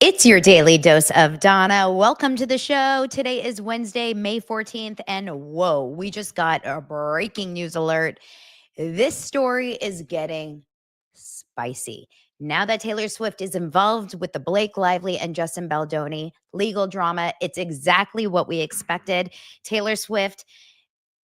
It's your daily dose of Donna. Welcome to the show. Today is Wednesday, May 14th, and whoa, we just got a breaking news alert. This story is getting spicy. Now that Taylor Swift is involved with the Blake Lively and Justin Baldoni legal drama, it's exactly what we expected. Taylor Swift,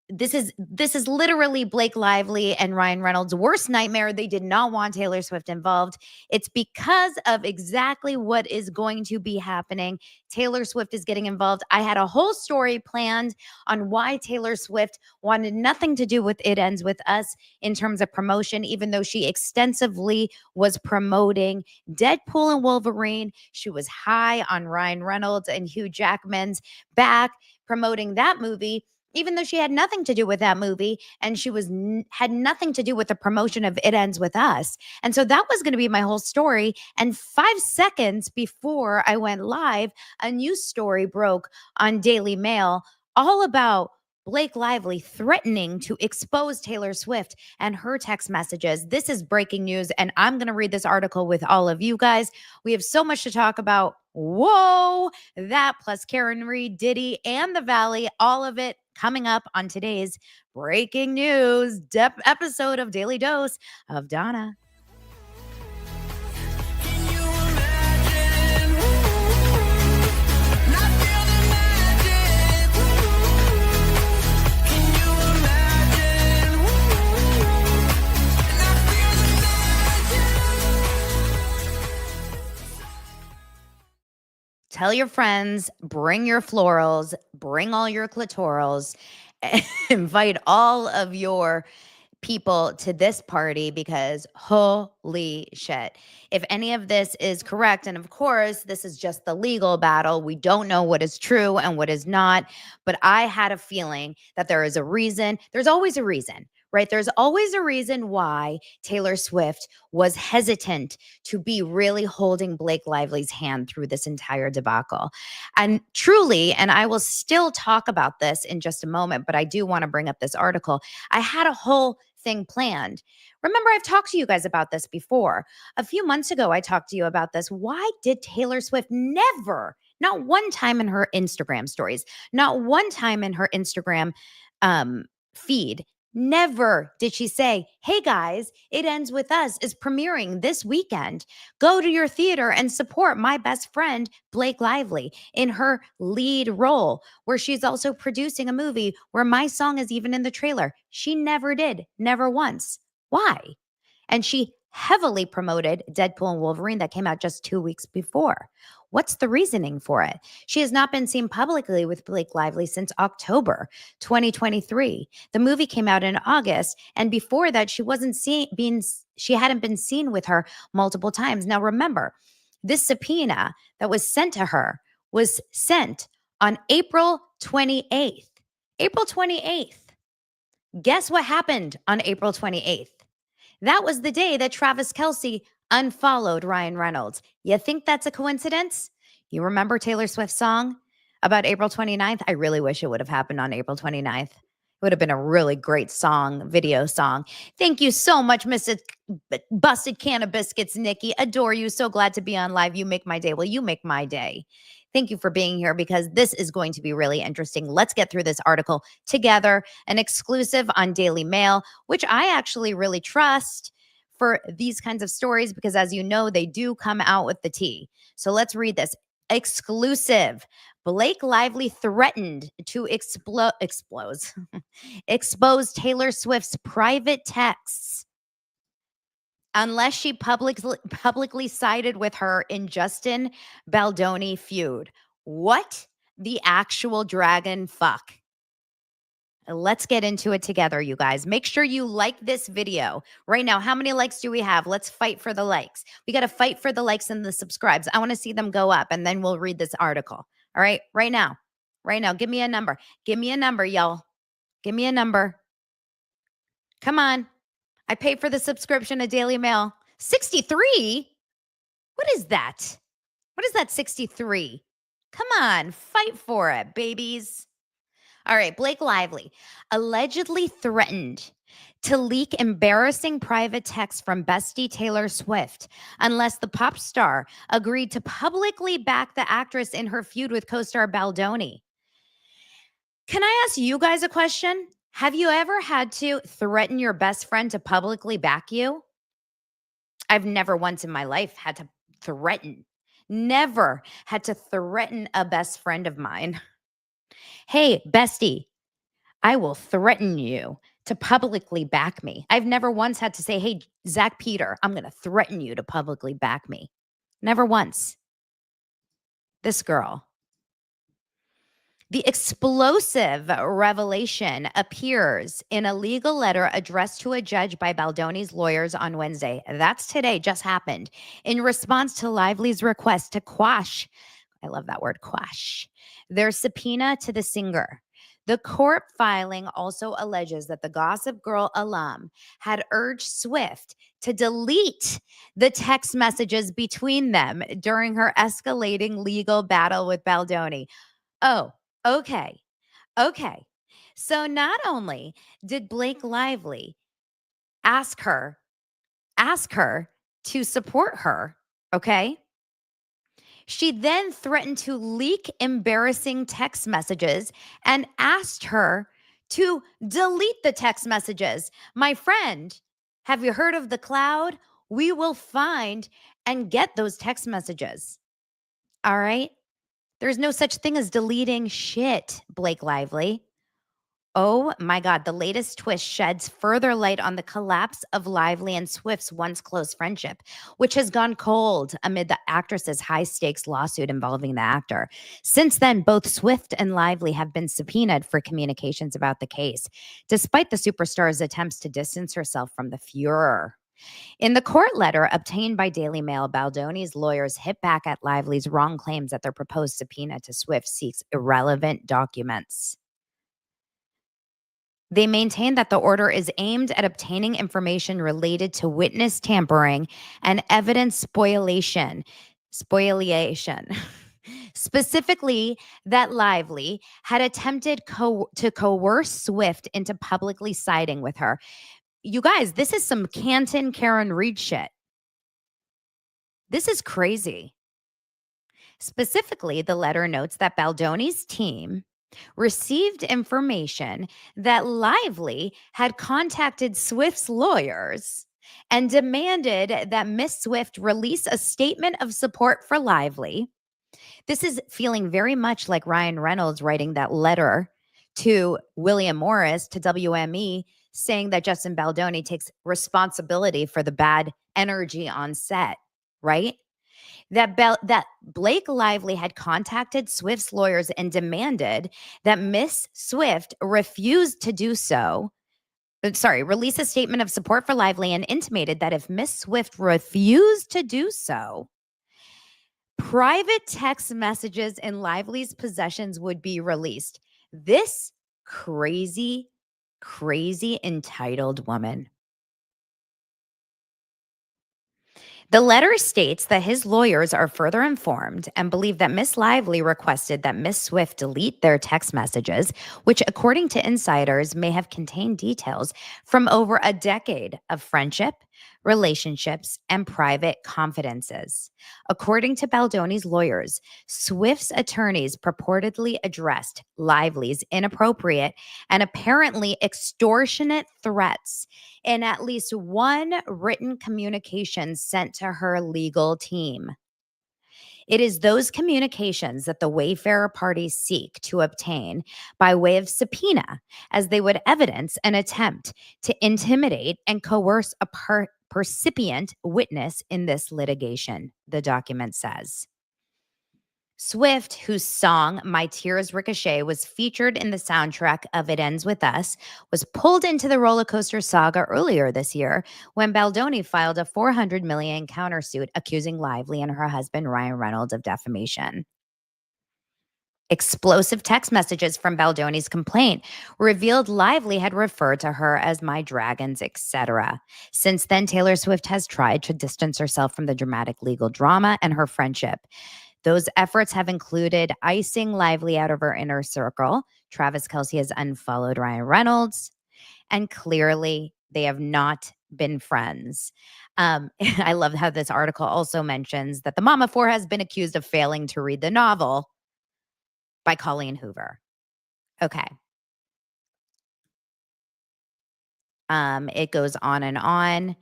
this is literally Blake Lively and Ryan Reynolds' worst nightmare. They did not want Taylor Swift involved. It's because of exactly what is going to be happening. Taylor Swift is getting involved. I had a whole story planned on why Taylor Swift wanted nothing to do with It Ends With Us in terms of promotion, even though she extensively was promoting Deadpool and Wolverine. She was high on Ryan Reynolds and Hugh Jackman's back promoting that movie, even though she had nothing to do with that movie, and she had nothing to do with the promotion of It Ends With Us. And so that was going to be my whole story. And 5 seconds before I went live, a news story broke on Daily Mail all about Blake Lively threatening to expose Taylor Swift and her text messages. This is breaking news, and I'm going to read this article with all of you guys. We have so much to talk about. Whoa, that plus Karen Reed, Diddy, and the Valley, all of it coming up on today's breaking news episode of Daily Dose of Donna. Tell your friends, bring your florals, bring all your clitorals, invite all of your people to this party because holy shit. If any of this is correct, and of course, this is just the legal battle, we don't know what is true and what is not, but I had a feeling that there is a reason. There's always a reason, right? There's always a reason why Taylor Swift was hesitant to be really holding Blake Lively's hand through this entire debacle. And truly, and I will still talk about this in just a moment, but I do want to bring up this article. I had a whole thing planned. Remember, I've talked to you guys about this before. A few months ago, I talked to you about this. Why did Taylor Swift never, not one time in her Instagram stories, not one time in her Instagram feed, never did she say, hey guys, It Ends With Us is premiering this weekend. Go to your theater and support my best friend, Blake Lively, in her lead role, where she's also producing a movie where my song is even in the trailer. She never did, never once. Why? And she heavily promoted Deadpool and Wolverine that came out just 2 weeks before. What's the reasoning for it? She has not been seen publicly with Blake Lively since October 2023. The movie came out in August, and before that, she hadn't been seen with her multiple times. Now remember, this subpoena that was sent to her was sent on April 28th. April 28th. Guess what happened on April 28th? That was the day that Travis Kelce unfollowed Ryan Reynolds. You think that's a coincidence? You remember Taylor Swift's song about April 29th? I really wish it would have happened on April 29th. It would have been a really great song, video song. Thank you so much, Mrs. Busted Can of Biscuits, Nikki. Adore you. So glad to be on live. You make my day. Well, you make my day. Thank you for being here because this is going to be really interesting. Let's get through this article together, an exclusive on Daily Mail, which I actually really trust for these kinds of stories because, as you know, they do come out with the tea. So let's read this. Exclusive. Blake Lively threatened to expose Taylor Swift's private texts unless she publicly sided with her in Justin Baldoni feud. What the actual dragon fuck? Let's get into it together, you guys. Make sure you like this video right now. How many likes do we have? Let's fight for the likes. We got to fight for the likes and the subscribes. I want to see them go up, and then we'll read this article. All right, right now. Give me a number. Give me a number, y'all. Give me a number. Come on. I paid for the subscription to Daily Mail. 63? What is that? What is that 63? Come on, fight for it, babies. All right, Blake Lively allegedly threatened to leak embarrassing private texts from bestie Taylor Swift unless the pop star agreed to publicly back the actress in her feud with co-star Baldoni. Can I ask you guys a question? Have you ever had to threaten your best friend to publicly back you? I've never once in my life had to threaten. Never had to threaten a best friend of mine. Hey, bestie, I will threaten you to publicly back me. I've never once had to say, hey, Zach Peter, I'm going to threaten you to publicly back me. Never once. This girl. The explosive revelation appears in a legal letter addressed to a judge by Baldoni's lawyers on Wednesday. That's today, just happened. In response to Lively's request to quash, I love that word, quash, their subpoena to the singer. The court filing also alleges that the Gossip Girl alum had urged Swift to delete the text messages between them during her escalating legal battle with Baldoni. Oh, okay. Okay. So not only did Blake Lively ask her to support her, okay? She then threatened to leak embarrassing text messages and asked her to delete the text messages. My friend, have you heard of the cloud? We will find and get those text messages. All right? There's no such thing as deleting shit, Blake Lively. Oh my God, the latest twist sheds further light on the collapse of Lively and Swift's once close friendship, which has gone cold amid the actress's high stakes lawsuit involving the actor. Since then, both Swift and Lively have been subpoenaed for communications about the case, despite the superstar's attempts to distance herself from the furor. In the court letter obtained by Daily Mail, Baldoni's lawyers hit back at Lively's wrong claims that their proposed subpoena to Swift seeks irrelevant documents. They maintain that the order is aimed at obtaining information related to witness tampering and evidence spoliation. Specifically, that Lively had attempted to coerce Swift into publicly siding with her. You guys, this is some Canton Karen Reed shit. This is crazy. Specifically, the letter notes that Baldoni's team received information that Lively had contacted Swift's lawyers and demanded that Miss Swift release a statement of support for Lively. This is feeling very much like Ryan Reynolds writing that letter to William Morris to WME saying that Justin Baldoni takes responsibility for the bad energy on set, right? That Blake Lively had contacted Swift's lawyers and demanded that Miss Swift refused to do so. Release a statement of support for Lively and intimated that if Miss Swift refused to do so, private text messages in Lively's possessions would be released. This crazy, crazy entitled woman. The letter states that his lawyers are further informed and believe that Miss Lively requested that Miss Swift delete their text messages, which, according to insiders, may have contained details from over a decade of friendship, relationships, and private confidences. According to Baldoni's lawyers, Swift's attorneys purportedly addressed Lively's inappropriate and apparently extortionate threats in at least one written communication sent to her legal team. It is those communications that the Wayfarer parties seek to obtain by way of subpoena, as they would evidence an attempt to intimidate and coerce a percipient witness in this litigation, the document says. Swift, whose song My Tears Ricochet was featured in the soundtrack of It Ends With Us, was pulled into the roller coaster saga earlier this year when Baldoni filed a $400 million countersuit accusing Lively and her husband Ryan Reynolds of defamation. Explosive text messages from Baldoni's complaint revealed Lively had referred to her as my dragons, etc. Since then, Taylor Swift has tried to distance herself from the dramatic legal drama and her friendship. Those efforts have included icing Lively out of her inner circle, Travis Kelce has unfollowed Ryan Reynolds, and clearly they have not been friends. I love how this article also mentions that the Mama 4 has been accused of failing to read the novel by Colleen Hoover. Okay. It goes on and on.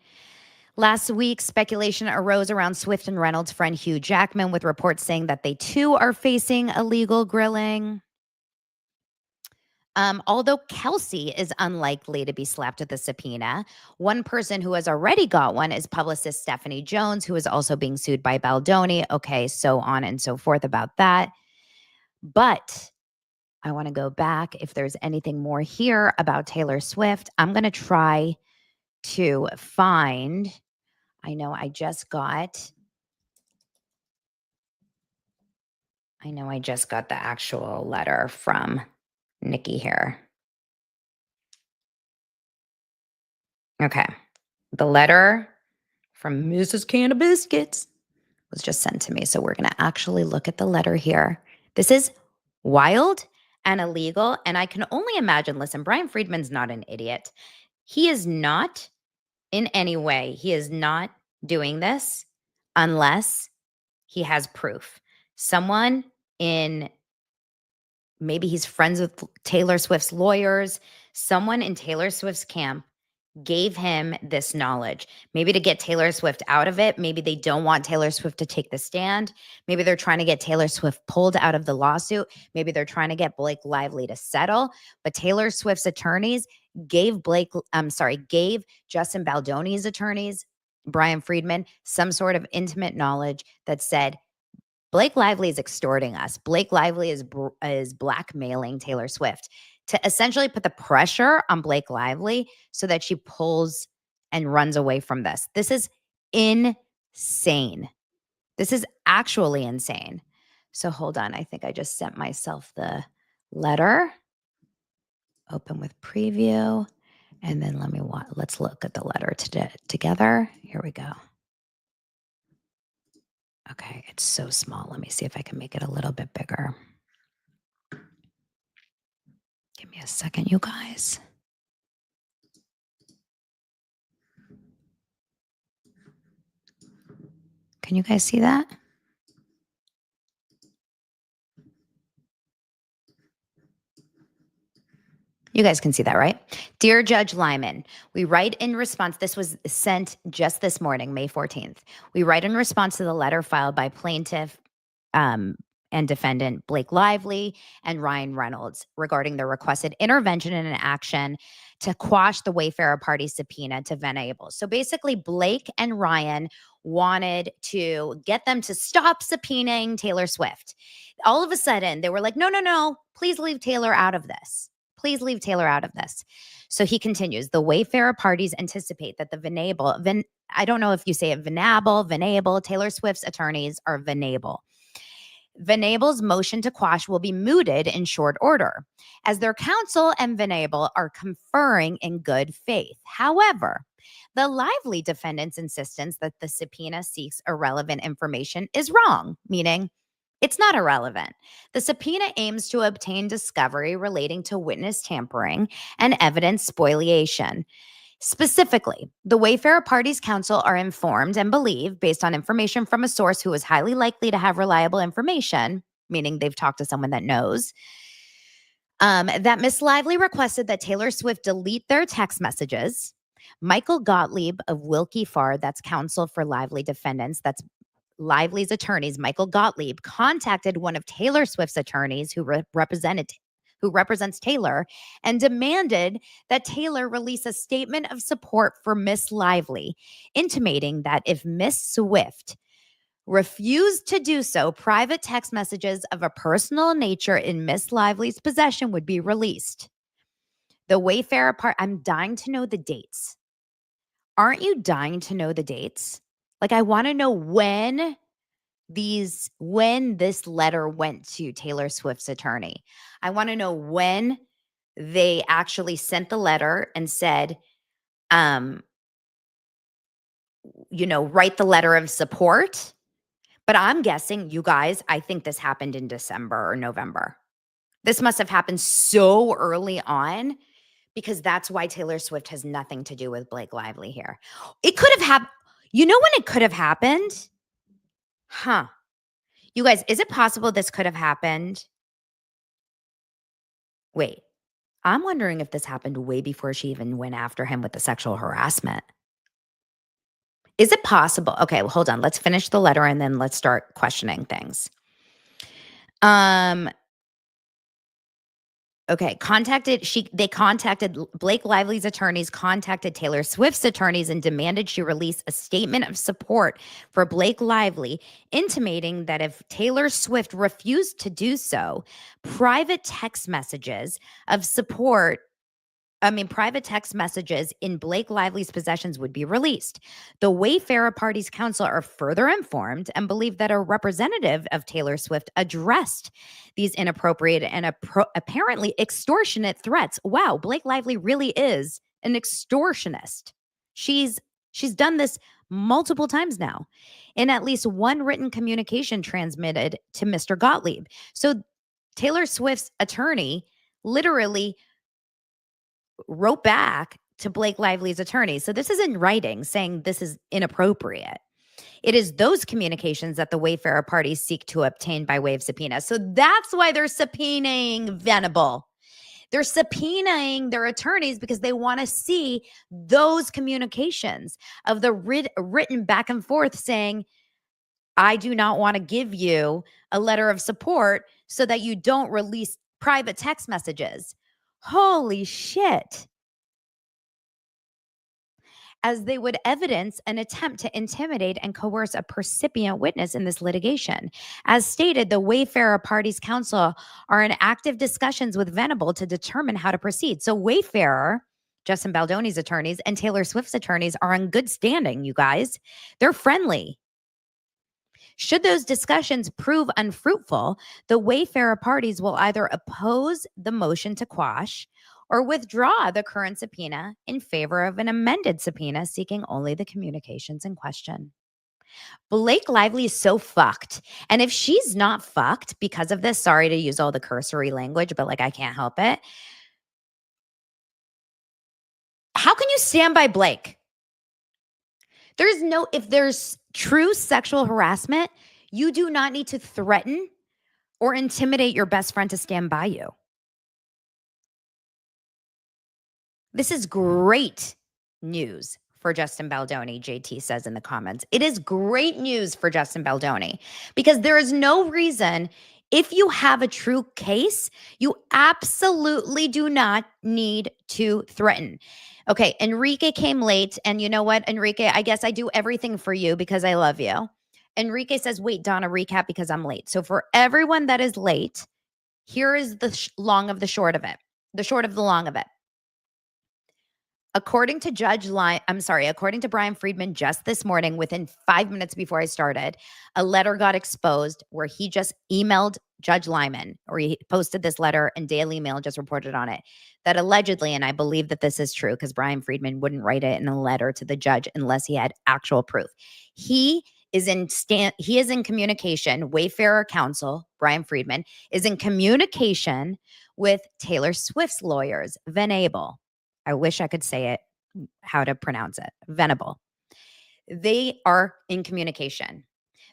Last week, speculation arose around Swift and Reynolds' friend Hugh Jackman, with reports saying that they too are facing illegal grilling. Although Kelsey is unlikely to be slapped with a subpoena, one person who has already got one is publicist Stephanie Jones, who is also being sued by Baldoni. Okay, so on and so forth about that. But I want to go back. If there's anything more here about Taylor Swift, I'm going to try to find. I know I just got the actual letter from Nikki here. Okay. The letter from Mrs. Can of Biscuits was just sent to me. So we're going to actually look at the letter here. This is wild and illegal. And I can only imagine, listen, Brian Friedman's not an idiot. He is not in any way, he is not doing this unless he has proof. Someone in, maybe he's friends with Taylor Swift's lawyers, someone in Taylor Swift's camp gave him this knowledge, maybe to get Taylor Swift out of it. Maybe they don't want Taylor Swift to take the stand. Maybe they're trying to get Taylor Swift pulled out of the lawsuit. Maybe they're trying to get Blake Lively to settle. But Taylor Swift's attorneys gave Justin Baldoni's attorneys, Brian Friedman, some sort of intimate knowledge that said, Blake Lively is extorting us. Blake Lively is blackmailing Taylor Swift, to essentially put the pressure on Blake Lively so that she pulls and runs away from this. This is insane. This is actually insane. So hold on. I think I just sent myself the letter. Open with preview. And then let's look at the letter together. Here we go. Okay, it's so small. Let me see if I can make it a little bit bigger. Give me a second, you guys. Can you guys see that? You guys can see that, right? Dear Judge Lyman, we write in response, this was sent just this morning, May 14th. We write in response to the letter filed by plaintiff and defendant Blake Lively and Ryan Reynolds regarding the requested intervention in an action to quash the Wayfarer party subpoena to Venable. So basically, Blake and Ryan wanted to get them to stop subpoenaing Taylor Swift. All of a sudden, they were like, no, please leave Taylor out of this. Please leave Taylor out of this. So he continues, the Wayfarer parties anticipate that the Venable, I don't know if you say it Venable, Taylor Swift's attorneys are Venable. Venable's motion to quash will be mooted in short order, as their counsel and Venable are conferring in good faith. However, the Lively defendant's insistence that the subpoena seeks irrelevant information is wrong, meaning it's not irrelevant. The subpoena aims to obtain discovery relating to witness tampering and evidence spoliation. Specifically, the Wayfarer parties' counsel are informed and believe, based on information from a source who is highly likely to have reliable information, meaning they've talked to someone that knows, that Miss Lively requested that Taylor Swift delete their text messages. Michael Gottlieb of Wilkie Farr, that's counsel for Lively defendants, that's Lively's attorneys, Michael Gottlieb, contacted one of Taylor Swift's attorneys who represents Taylor, and demanded that Taylor release a statement of support for Miss Lively, intimating that if Miss Swift refused to do so, private text messages of a personal nature in Miss Lively's possession would be released. The Wayfarer part, I'm dying to know the dates. Aren't you dying to know the dates? Like, I want to know when this letter went to Taylor Swift's attorney. I want to know when they actually sent the letter and said, write the letter of support. But I'm guessing, you guys, I think this happened in December or November. This must have happened so early on because that's why Taylor Swift has nothing to do with Blake Lively here. It could have happened. You know when it could have happened? Huh. You guys, is it possible this could have happened? Wait, I'm wondering if this happened way before she even went after him with the sexual harassment. Is it possible? Okay, well, hold on. Let's finish the letter and then let's start questioning things. Um, Okay, they contacted Blake Lively's attorneys, contacted Taylor Swift's attorneys and demanded she release a statement of support for Blake Lively, intimating that if Taylor Swift refused to do so, private text messages of support private text messages in Blake Lively's possessions would be released. The Wayfarer Party's counsel are further informed and believe that a representative of Taylor Swift addressed these inappropriate and apparently extortionate threats. Wow, Blake Lively really is an extortionist. She's done this multiple times now in at least one written communication transmitted to Mr. Gottlieb. So Taylor Swift's attorney literally wrote back to Blake Lively's attorney. So this is in writing saying this is inappropriate. It is those communications that the Wayfarer parties seek to obtain by way of subpoena. So that's why they're subpoenaing Venable. They're subpoenaing their attorneys because they want to see those communications of the written back and forth saying, I do not want to give you a letter of support so that you don't release private text messages. Holy shit. As they would evidence an attempt to intimidate and coerce a percipient witness in this litigation. As stated, the Wayfarer Parties Counsel are in active discussions with Venable to determine how to proceed. So Wayfarer, Justin Baldoni's attorneys, and Taylor Swift's attorneys are in good standing, you guys. They're friendly. Should those discussions prove unfruitful, the Wayfarer parties will either oppose the motion to quash or withdraw the current subpoena in favor of an amended subpoena seeking only the communications in question. Blake Lively is so fucked. And if she's not fucked because of this, sorry to use all the cursory language, but I can't help it. How can you stand by Blake? If there's true sexual harassment, you do not need to threaten or intimidate your best friend to stand by you. This is great news for Justin Baldoni, JT says in the comments. It is great news for Justin Baldoni because there is no reason, if you have a true case, you absolutely do not need to threaten. Okay, Enrique came late, and you know what, Enrique, I guess I do everything for you because I love you. Enrique says, wait, Donna, recap because I'm late. So for everyone that is late, here is the long of the short of it, the short of the long of it. According to Brian Friedman, just this morning, within 5 minutes before I started, a letter got exposed where he just emailed Judge Lyman, or he posted this letter and Daily Mail just reported on it, that allegedly, and I believe that this is true because Brian Friedman wouldn't write it in a letter to the judge unless he had actual proof. He is in communication. Wayfarer counsel, Brian Friedman, is in communication with Taylor Swift's lawyers, Venable. I wish I could say it, how to pronounce it. Venable. They are in communication.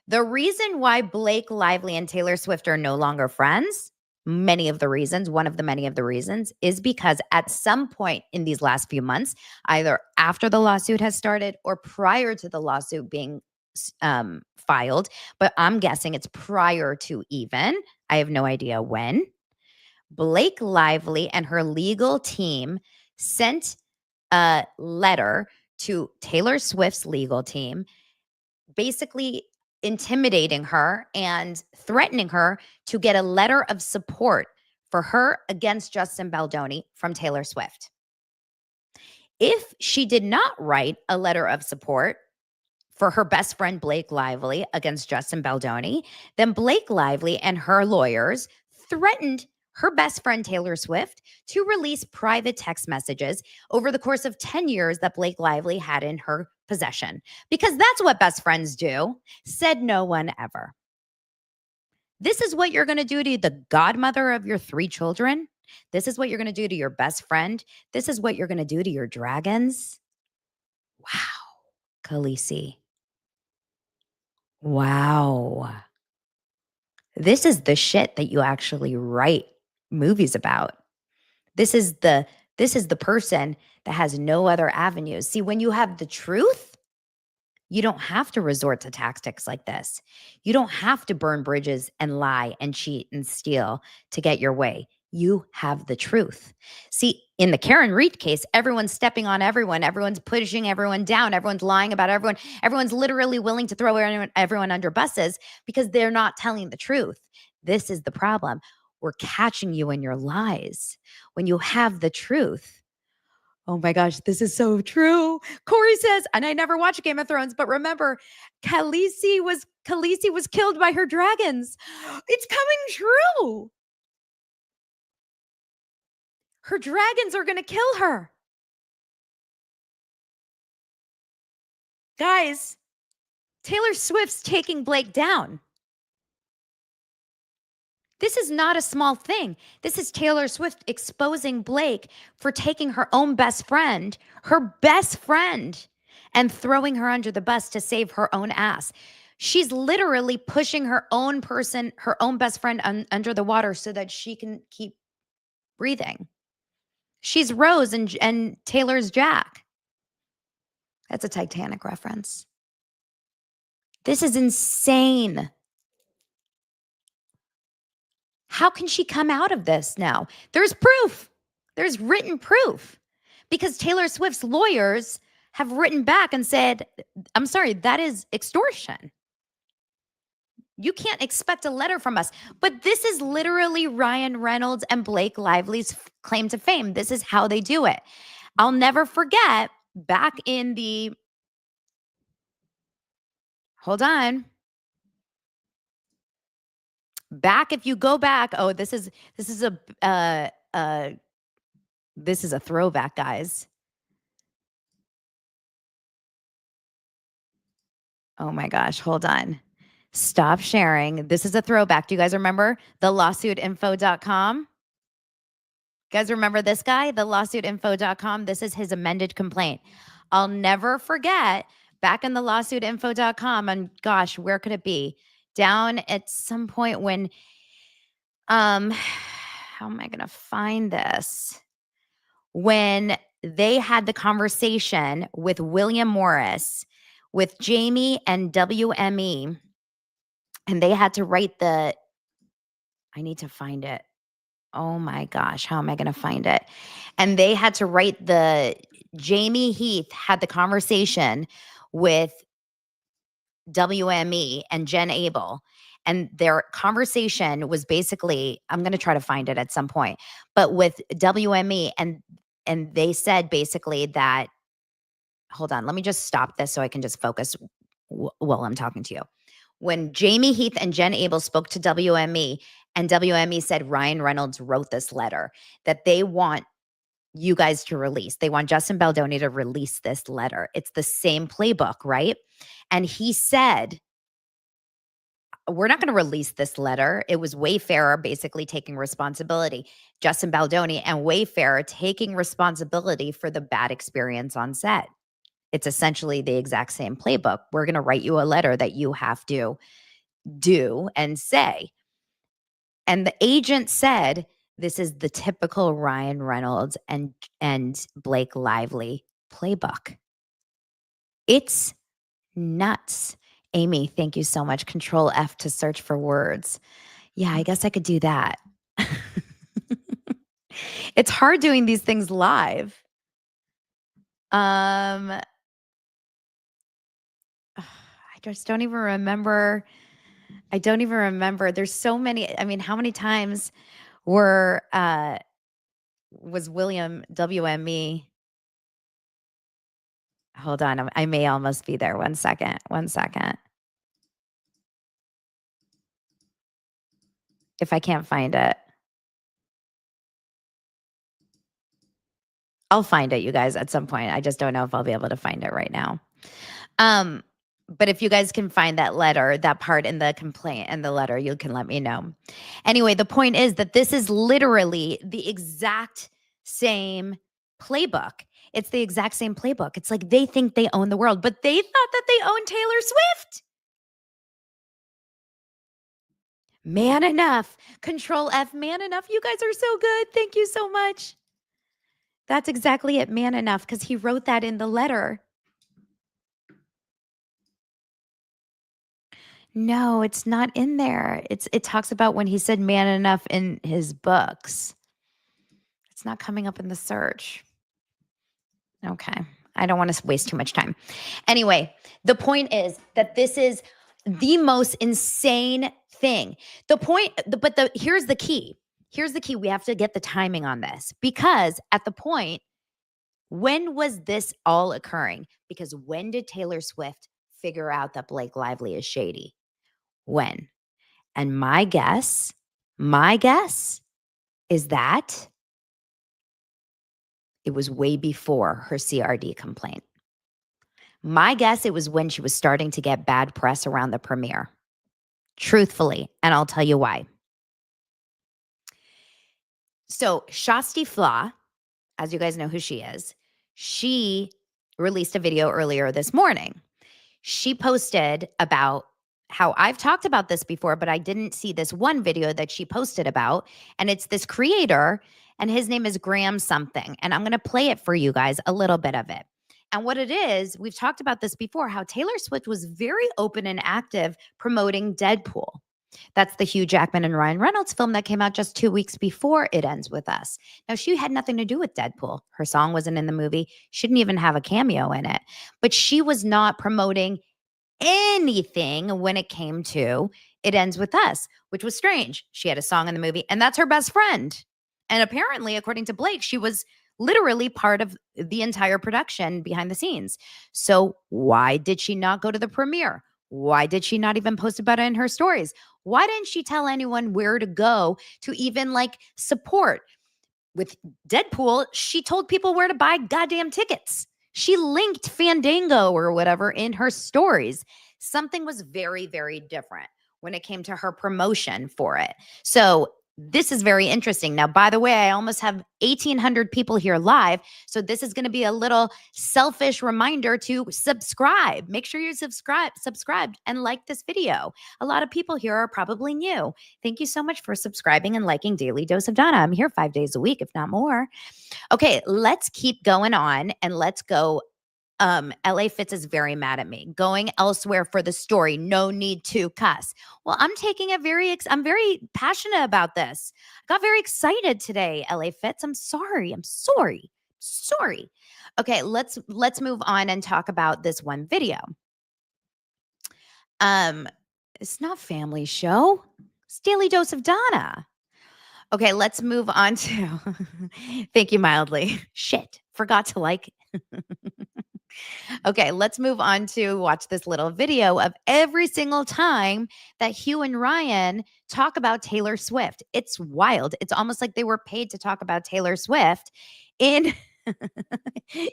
The reason why Blake Lively and Taylor Swift are no longer friends, one of the many of the reasons, is because at some point in these last few months, either after the lawsuit has started or prior to the lawsuit being filed, but I'm guessing it's prior to even, I have no idea when, Blake Lively and her legal team sent a letter to Taylor Swift's legal team, basically intimidating her and threatening her to get a letter of support for her against Justin Baldoni from Taylor Swift. If she did not write a letter of support for her best friend Blake Lively against Justin Baldoni, then Blake Lively and her lawyers threatened her best friend Taylor Swift to release private text messages over the course of 10 years that Blake Lively had in her possession. Because that's what best friends do, said no one ever. This is what you're gonna do to the godmother of your 3 children? This is what you're gonna do to your best friend? This is what you're gonna do to your dragons? Wow, Khaleesi. Wow. This is the shit that you actually write movies about. This is the this is the person that has no other avenues. See, when you have the truth, you don't have to resort to tactics like this. You don't have to burn bridges and lie and cheat and steal to get your way. You have the truth. See, in the Karen Reed case, everyone's stepping on everyone. Everyone's pushing everyone down. Everyone's lying about everyone. Everyone's literally willing to throw everyone under buses because they're not telling the truth. This is the problem. We're catching you in your lies. When you have the truth, oh my gosh, this is so true. Corey says, and I never watched Game of Thrones, but remember, Khaleesi was killed by her dragons. It's coming true. Her dragons are going to kill her. Guys, Taylor Swift's taking Blake down. This is not a small thing. This is Taylor Swift exposing Blake for taking her own best friend, and throwing her under the bus to save her own ass. She's literally pushing her own best friend under the water so that she can keep breathing. She's Rose and Taylor's Jack. That's a Titanic reference. This is insane. How can she come out of this now? There's proof. There's written proof because Taylor Swift's lawyers have written back and said, I'm sorry, that is extortion. You can't expect a letter from us. But this is literally Ryan Reynolds and Blake Lively's claim to fame. This is how they do it. I'll never forget back in the, hold on. Back, if you go back, oh, this is a throwback, guys. Oh my gosh, hold on. Stop sharing. This is a throwback. Do you guys remember the lawsuitinfo.com? Guys remember this guy, the lawsuitinfo.com? This is his amended complaint. I'll never forget back in the lawsuitinfo.com, and gosh, where could it be? Down at some point when how am I going to find this? When they had the conversation with William Morris, with Jamie and WME, and they had to write I need to find it. Oh my gosh, how am I going to find it? And they had to write Jamie Heath had the conversation with WME and Jen Abel. And their conversation was basically, I'm going to try to find it at some point, but with WME, and they said basically that, hold on, let me just stop this so I can just focus while I'm talking to you. When Jamie Heath and Jen Abel spoke to WME, and WME said Ryan Reynolds wrote this letter that they want you guys to release. They want Justin Baldoni to release this letter. It's the same playbook, right? And he said, we're not going to release this letter. It was Wayfarer basically taking responsibility. Justin Baldoni and Wayfarer taking responsibility for the bad experience on set. It's essentially the exact same playbook. We're going to write you a letter that you have to do and say. And the agent said, this is the typical Ryan Reynolds and Blake Lively playbook. It's nuts. Amy, thank you so much. Control F to search for words. Yeah, I guess I could do that. It's hard doing these things live. I just don't even remember. I don't even remember. There's so many. I mean, how many times was William WME? Hold on. I may almost be there. One second. If I can't find it, I'll find it, you guys, at some point. I just don't know if I'll be able to find it right now. But if you guys can find that letter, that part in the complaint and the letter, you can let me know. Anyway, the point is that this is literally the exact same playbook. It's the exact same playbook. It's like they think they own the world, but they thought that they owned Taylor Swift. Man enough. Control F, man enough. You guys are so good. Thank you so much. That's exactly it, man enough, because he wrote that in the letter. No, it's not in there. It talks about when he said man enough in his books. It's not coming up in the search. Okay. I don't want to waste too much time. Anyway, the point is that this is the most insane thing. Here's the key. Here's the key. We have to get the timing on this, because at the point, when was this all occurring? Because when did Taylor Swift figure out that Blake Lively is shady? When? And my guess is that it was way before her CRD complaint. My guess, it was when she was starting to get bad press around the premiere. Truthfully, and I'll tell you why. So Shasti Flaw, as you guys know who she is, she released a video earlier this morning. She posted about how I've talked about this before, but I didn't see this one video that she posted about. And it's this creator, and his name is Graham something. And I'm going to play it for you guys, a little bit of it. And what it is, we've talked about this before, how Taylor Swift was very open and active promoting Deadpool. That's the Hugh Jackman and Ryan Reynolds film that came out just 2 weeks before It Ends With Us. Now, she had nothing to do with Deadpool. Her song wasn't in the movie. She didn't even have a cameo in it. But she was not promoting anything when it came to It Ends With Us, which was strange. She had a song in the movie, and that's her best friend. And apparently, according to Blake, she was literally part of the entire production behind the scenes. So why did she not go to the premiere? Why did she not even post about it in her stories? Why didn't she tell anyone where to go to even support? With Deadpool, she told people where to buy goddamn tickets. She linked Fandango or whatever in her stories. Something was very, very different when it came to her promotion for it. So this is very interesting. Now, by the way, I almost have 1,800 people here live. So this is going to be a little selfish reminder to subscribe. Make sure you're subscribed and like this video. A lot of people here are probably new. Thank you so much for subscribing and liking Daily Dose of Donna. I'm here 5 days a week, if not more. Okay, let's keep going on, and let's go. LA Fitz is very mad at me. Going elsewhere for the story. No need to cuss. Well, I'm taking it I'm very passionate about this. I got very excited today, LA Fitz. I'm sorry. Okay, let's move on and talk about this one video. It's not Family Show. It's Daily Dose of Donna. Okay, let's move on to thank you mildly. Shit, forgot to like. Okay, let's move on to watch this little video of every single time that Hugh and Ryan talk about Taylor Swift. It's wild. It's almost like they were paid to talk about Taylor Swift in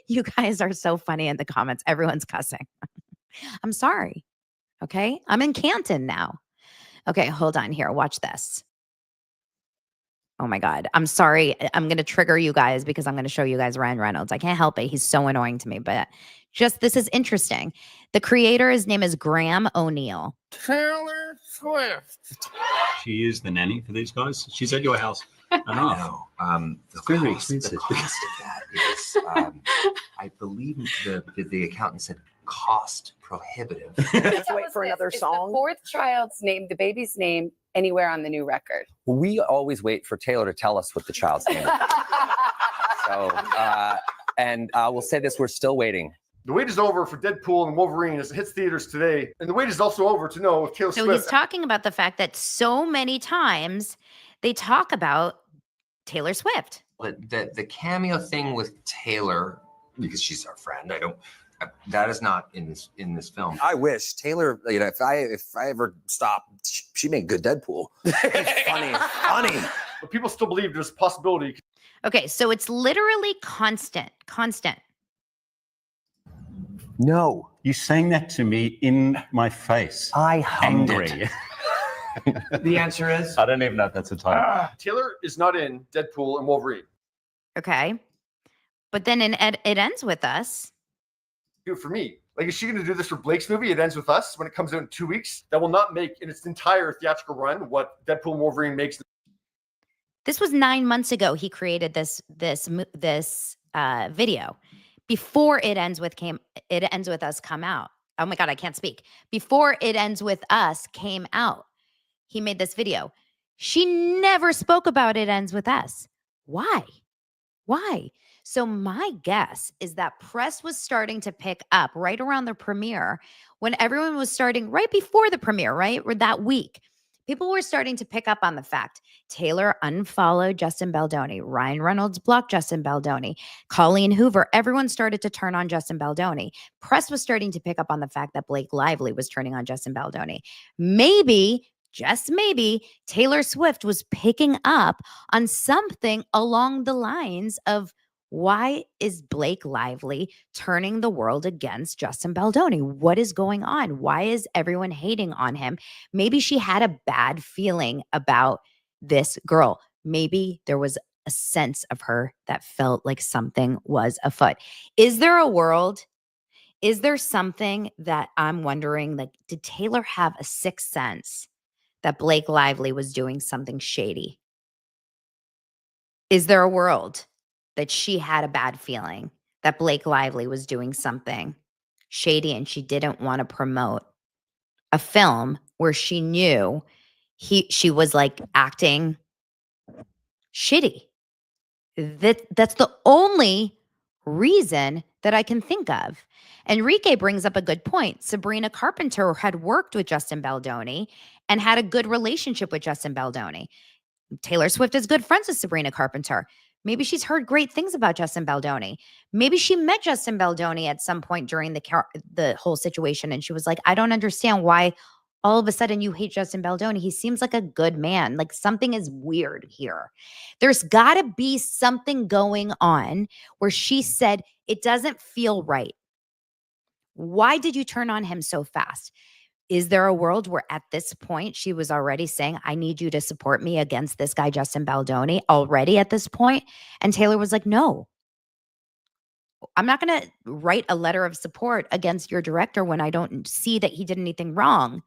you guys are so funny in the comments. Everyone's cussing. I'm sorry. Okay, I'm in Canton now. Okay, hold on here. Watch this. Oh my God. I'm sorry. I'm going to trigger you guys because I'm going to show you guys Ryan Reynolds. I can't help it. He's so annoying to me, but this is interesting. The creator, his name is Graham O'Neill. Taylor Swift. She is the nanny for these guys. She's at your house. I know. The cost of that is, I believe the accountant said cost prohibitive. Let's wait for another song. The fourth child's name, the baby's name, anywhere on the new record? We always wait for Taylor to tell us what the child's name is. So, we'll say this, we're still waiting. The wait is over for Deadpool and Wolverine as it hits theaters today. And the wait is also over to know if Taylor Swift... So he's talking about the fact that so many times they talk about Taylor Swift. But the cameo thing with Taylor, because she's our friend, that is not in this film. I wish Taylor, if I ever stop, she made good Deadpool. funny. But people still believe there's a possibility. Okay, so it's literally constant. No, You sang that to me in my face. I hummed Angry. it. The answer is I don't even know if that's a title. Taylor is not in Deadpool and Wolverine. Okay. But then it ends with us. Do it for me. Like, is she going to do this for Blake's movie? It ends with us when it comes out in 2 weeks. That will not make in its entire theatrical run what Deadpool and Wolverine makes. This was 9 months ago. He created this video before it ends with us come out. Oh my God, I can't speak. Before it ends with us came out, he made this video. She never spoke about it ends with us. Why? Why? So my guess is that press was starting to pick up right around the premiere when everyone was starting right before the premiere, right? Or that week. People were starting to pick up on the fact Taylor unfollowed Justin Baldoni, Ryan Reynolds blocked Justin Baldoni, Colleen Hoover, everyone started to turn on Justin Baldoni. Press was starting to pick up on the fact that Blake Lively was turning on Justin Baldoni. Maybe, just maybe, Taylor Swift was picking up on something along the lines of why is Blake Lively turning the world against Justin Baldoni? What is going on? Why is everyone hating on him? Maybe she had a bad feeling about this girl. Maybe there was a sense of her that felt like something was afoot. Is there a world? Is there something that I'm wondering, like, did Taylor have a sixth sense that Blake Lively was doing something shady? Is there a world that she had a bad feeling that Blake Lively was doing something shady and she didn't want to promote a film where she knew she was like acting shitty? That's the only reason that I can think of. Enrique brings up a good point. Sabrina Carpenter had worked with Justin Baldoni and had a good relationship with Justin Baldoni. Taylor Swift is good friends with Sabrina Carpenter. Maybe she's heard great things about Justin Baldoni. Maybe she met Justin Baldoni at some point during the whole situation, and she was like, I don't understand why all of a sudden you hate Justin Baldoni. He seems like a good man. Like, something is weird here. There's got to be something going on where she said, it doesn't feel right. Why did you turn on him so fast? Is there a world where at this point she was already saying, I need you to support me against this guy, Justin Baldoni, already at this point? And Taylor was like, no, I'm not going to write a letter of support against your director when I don't see that he did anything wrong.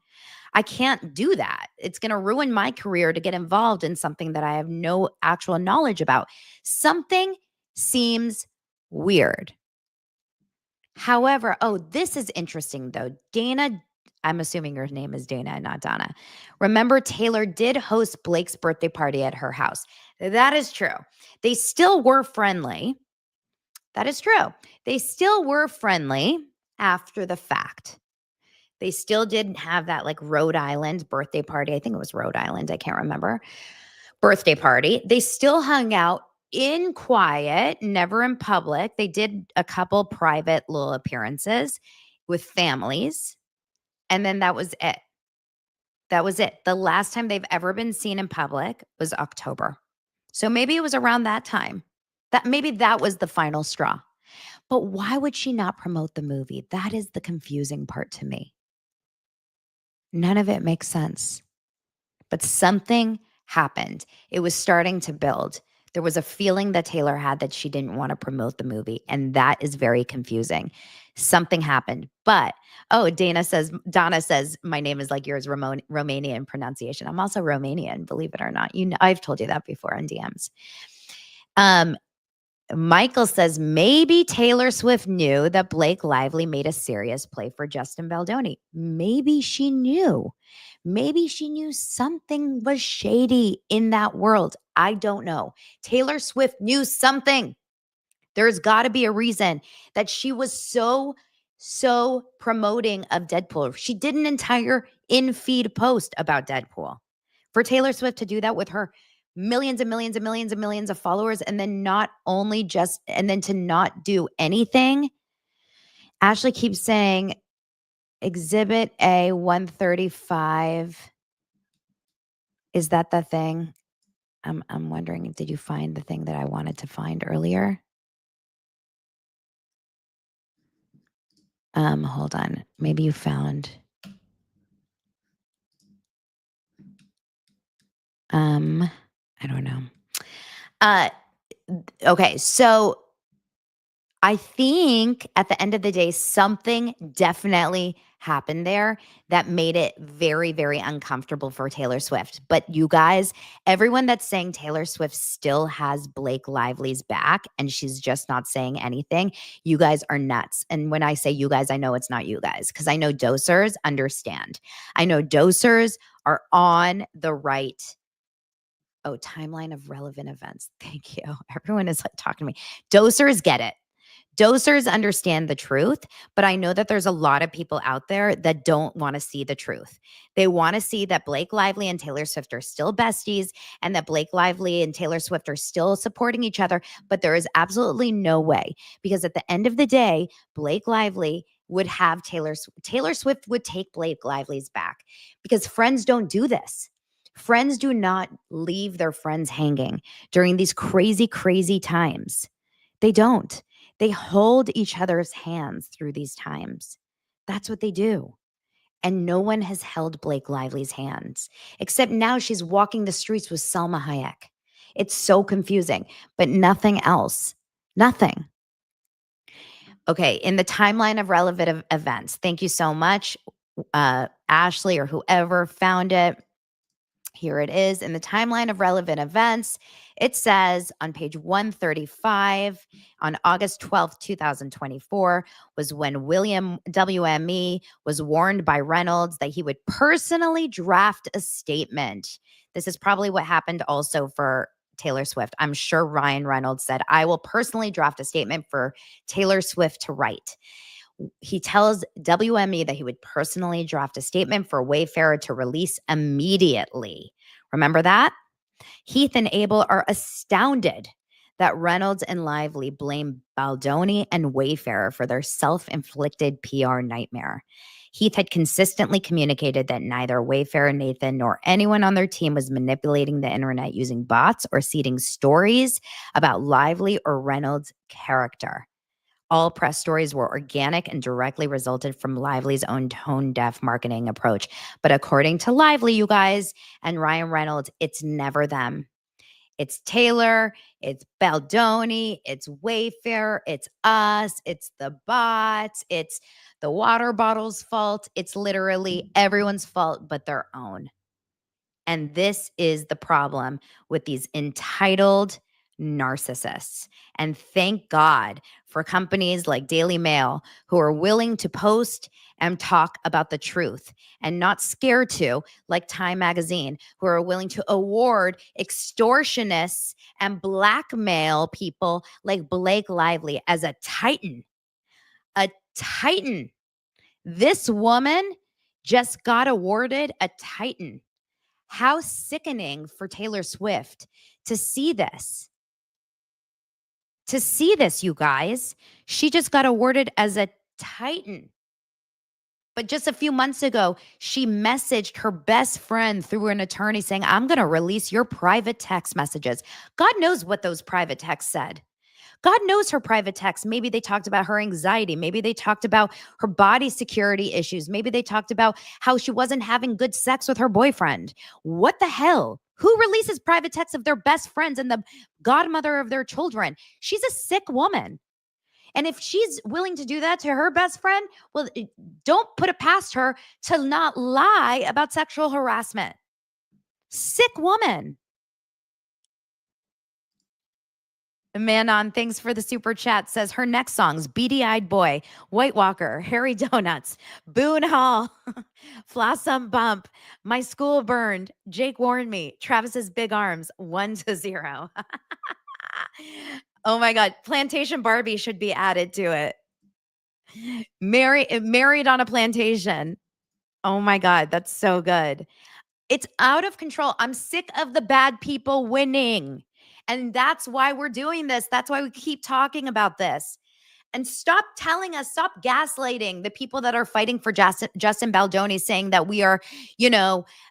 I can't do that. It's going to ruin my career to get involved in something that I have no actual knowledge about. Something seems weird. However, this is interesting though. Dana, I'm assuming your name is Dana and not Donna. Remember, Taylor did host Blake's birthday party at her house. That is true. They still were friendly. That is true. They still were friendly after the fact. They still didn't have that like Rhode Island birthday party. I think it was Rhode Island. I can't remember. Birthday party. They still hung out in quiet, never in public. They did a couple private little appearances with families. And then that was it. That was it. The last time they've ever been seen in public was October. So maybe it was around that time. Maybe that was the final straw. But why would she not promote the movie? That is the confusing part to me. None of it makes sense. But something happened. It was starting to build. There was a feeling that Taylor had that she didn't want to promote the movie. And that is very confusing. Something happened. But, Donna says, my name is like yours, Romanian pronunciation. I'm also Romanian, believe it or not. I've told you that before in DMs. Michael says, maybe Taylor Swift knew that Blake Lively made a serious play for Justin Baldoni. Maybe she knew. Maybe she knew something was shady in that world. I don't know. Taylor Swift knew something. There's got to be a reason that she was so promoting of Deadpool. She did an entire in-feed post about Deadpool. For Taylor Swift to do that with her millions and millions and millions and millions of followers, and then to not do anything. Ashley keeps saying Exhibit A 135. Is that the thing? I'm wondering, did you find the thing that I wanted to find earlier? Hold on. Maybe you found. I don't know. Okay, so I think at the end of the day, something definitely happened there that made it very, very uncomfortable for Taylor Swift. But you guys, everyone that's saying Taylor Swift still has Blake Lively's back and she's just not saying anything, you guys are nuts. And when I say you guys, I know it's not you guys because I know dosers understand. I know dosers are on the right. Oh, timeline of relevant events. Thank you. Everyone is like talking to me. Dosers get it. Dosers understand the truth, but I know that there's a lot of people out there that don't want to see the truth. They want to see that Blake Lively and Taylor Swift are still besties and that Blake Lively and Taylor Swift are still supporting each other, but there is absolutely no way because at the end of the day, Blake Lively would have Taylor Swift would take Blake Lively's back because friends don't do this. Friends do not leave their friends hanging during these crazy, crazy times. They don't. They hold each other's hands through these times. That's what they do. And no one has held Blake Lively's hands, except now she's walking the streets with Selma Hayek. It's so confusing, but nothing else. Nothing. Okay, in the timeline of relevant events, thank you so much, Ashley or whoever found it. Here it is in the timeline of relevant events. It says on page 135 on August 12th, 2024 was when William WME was warned by Reynolds that he would personally draft a statement. This is probably what happened also for Taylor Swift. I'm sure Ryan Reynolds said, I will personally draft a statement for Taylor Swift to write. He tells WME that he would personally draft a statement for Wayfarer to release immediately. Remember that? Heath and Abel are astounded that Reynolds and Lively blame Baldoni and Wayfarer for their self-inflicted PR nightmare. Heath had consistently communicated that neither Wayfarer, Nathan, nor anyone on their team was manipulating the internet using bots or seeding stories about Lively or Reynolds' character. All press stories were organic and directly resulted from Lively's own tone-deaf marketing approach. But according to Lively, you guys, and Ryan Reynolds, it's never them. It's Taylor, it's Baldoni, it's Wayfair, it's us, it's the bots, it's the water bottle's fault. It's literally everyone's fault but their own. And this is the problem with these entitled narcissists. And thank God for companies like Daily Mail who are willing to post and talk about the truth and not scared to, like Time Magazine, who are willing to award extortionists and blackmail people like Blake Lively as a titan. A titan. This woman just got awarded a titan. How sickening for Taylor Swift to see this. To see this, you guys. She just got awarded as a titan. But just a few months ago, she messaged her best friend through an attorney saying, I'm going to release your private text messages. God knows what those private texts said. God knows her private texts. Maybe they talked about her anxiety. Maybe they talked about her body security issues. Maybe they talked about how she wasn't having good sex with her boyfriend. What the hell? Who releases private texts of their best friends and the godmother of their children? She's a sick woman. And if she's willing to do that to her best friend, well, don't put it past her to not lie about sexual harassment. Sick woman. Manon, thanks for the super chat, says her next songs, Beady-Eyed Boy, White Walker, Harry Donuts, Boone Hall, Flossom Bump, My School Burned, Jake Warned Me, Travis's Big Arms, 1-0. Oh my God, Plantation Barbie should be added to it. Married on a Plantation. Oh my God, that's so good. It's out of control. I'm sick of the bad people winning. And that's why we're doing this. That's why we keep talking about this. And stop telling us, stop gaslighting the people that are fighting for Justin Baldoni, saying that we are,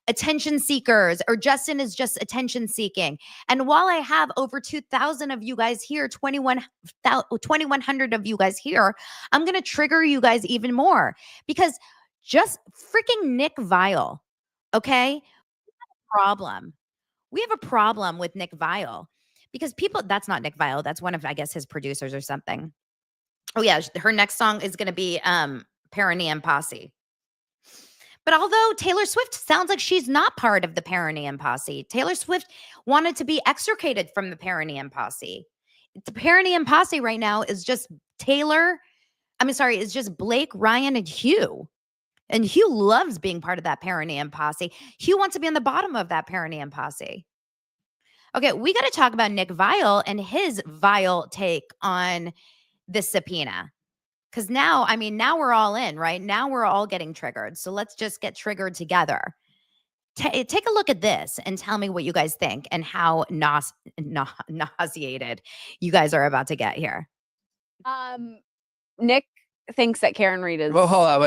attention seekers, or Justin is just attention seeking. And while I have over 2,000 of you guys here, 2,100 of you guys here, I'm going to trigger you guys even more, because just freaking Nick Viall, okay? We have a problem with Nick Viall, because that's not Nick Viall. That's one of, I guess, his producers or something. Oh yeah, her next song is going to be Perineum Posse. But although Taylor Swift sounds like she's not part of the Perineum Posse, Taylor Swift wanted to be extricated from the Perineum Posse. The Perineum Posse right now is just is just Blake, Ryan, and Hugh. And Hugh loves being part of that Perineum Posse. Hugh wants to be on the bottom of that Perineum Posse. Okay, we got to talk about Nick Viall and his vile take on the subpoena. Because now we're all in, right? Now we're all getting triggered. So let's just get triggered together. Take a look at this and tell me what you guys think and how nauseated you guys are about to get here. Nick thinks that Karen Reed is. Well, hold on.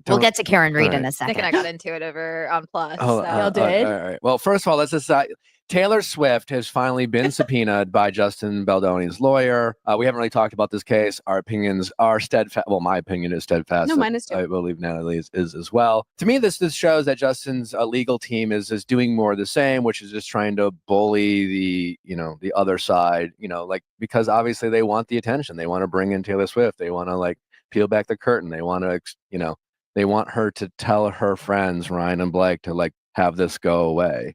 We'll get to Karen Reed in a right. second. Nick and I got into it over on Plus. Hold on, so. did? All right. Well, first of all, let's just Taylor Swift has finally been subpoenaed by Justin Baldoni's lawyer. We haven't really talked about this case. Our opinions are steadfast. Well, my opinion is steadfast. No, mine is too. I believe Natalie's is as well. To me, this shows that Justin's legal team is doing more of the same, which is just trying to bully the other side. Because obviously they want the attention. They want to bring in Taylor Swift. They want to peel back the curtain. They want to they want her to tell her friends Ryan and Blake to have this go away.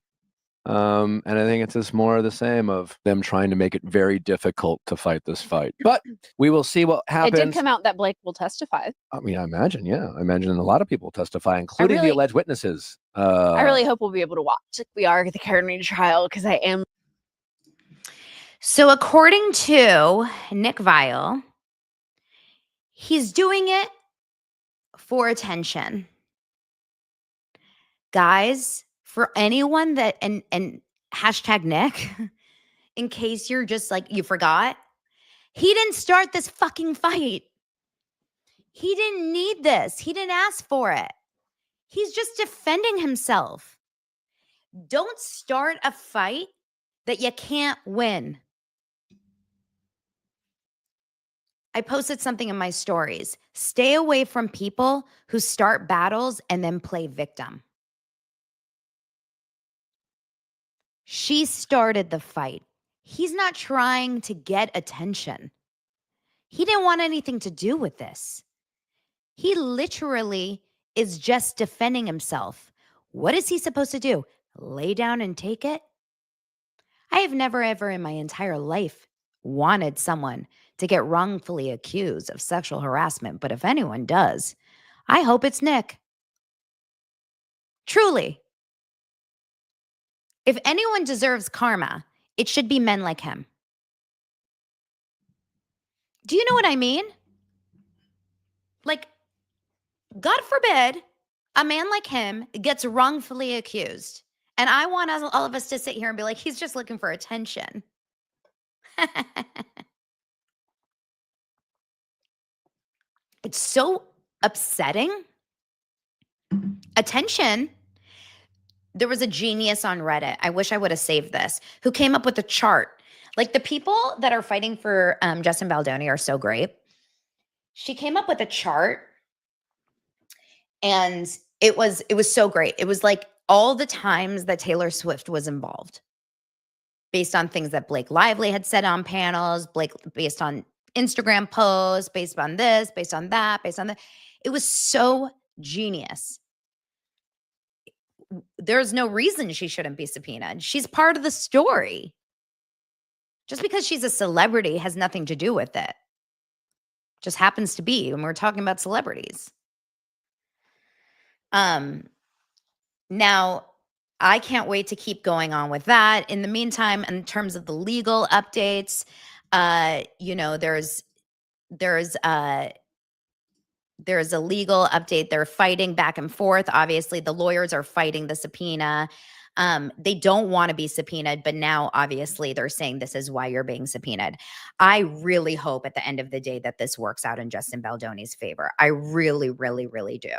And I think it's just more of the same of them trying to make it very difficult to fight this fight. But we will see what happens. It did come out that Blake will testify. I mean, I imagine a lot of people testify, including the alleged witnesses. I really hope we'll be able to watch the Karen Reed trial, because I am. So according to Nick Viall, he's doing it for attention. Guys, for anyone that, and hashtag Nick, in case you're just you forgot, he didn't start this fucking fight. He didn't need this. He didn't ask for it. He's just defending himself. Don't start a fight that you can't win. I posted something in my stories. Stay away from people who start battles and then play victim. She started the fight. He's not trying to get attention. He didn't want anything to do with this. He literally is just defending himself. What is he supposed to do? Lay down and take it? I have never, ever in my entire life wanted someone to get wrongfully accused of sexual harassment. But if anyone does, I hope it's Nick. Truly. If anyone deserves karma, it should be men like him. Do you know what I mean? God forbid a man like him gets wrongfully accused. And I want all of us to sit here and be like, he's just looking for attention. It's so upsetting. Attention. There was a genius on Reddit. I wish I would have saved this, who came up with a chart. The people that are fighting for Justin Baldoni are so great. She came up with a chart, and it was so great. It was all the times that Taylor Swift was involved, based on things that Blake Lively had said on panels, based on Instagram posts, based on this, based on that, based on that. It was so genius. There's no reason she shouldn't be subpoenaed. She's part of the story. Just because she's a celebrity has nothing to do with it. Just happens to be when we're talking about celebrities. Now, I can't wait to keep going on with that. In the meantime, in terms of the legal there's a legal update. They're fighting back and forth. Obviously, the lawyers are fighting the subpoena. They don't want to be subpoenaed, but now obviously they're saying this is why you're being subpoenaed. I really hope at the end of the day that this works out in Justin Baldoni's favor. I really, really, really do.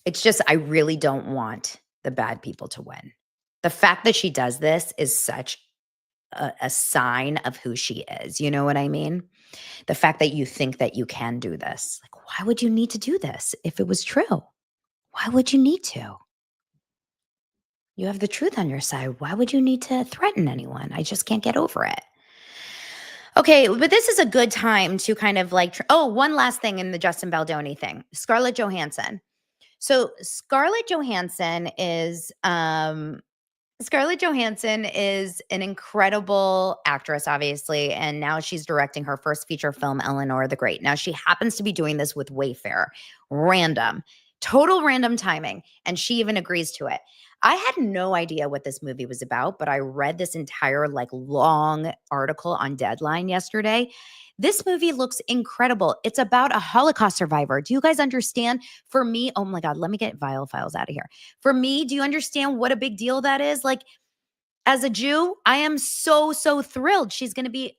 It's just, I really don't want the bad people to win. The fact that she does this is such a sign of who she is. You know what I mean? The fact that you think that you can do this. Like, why would you need to do this if it was true? Why would you need to? You have the truth on your side. Why would you need to threaten anyone? I just can't get over it. Okay, but this is a good time to kind of like, one last thing in the Justin Baldoni thing. Scarlett Johansson. So Scarlett Johansson is an incredible actress, obviously, and now she's directing her first feature film, Eleanor the Great. Now she happens to be doing this with Wayfair. Total random timing, and she even agrees to it. I had no idea what this movie was about, but I read this entire like long article on Deadline yesterday. This movie looks incredible. It's about a Holocaust survivor. Do you guys understand? For me, oh my God, let me get Vile Files out of here. For me, do you understand what a big deal that is? Like, as a Jew, I am so thrilled. She's going to be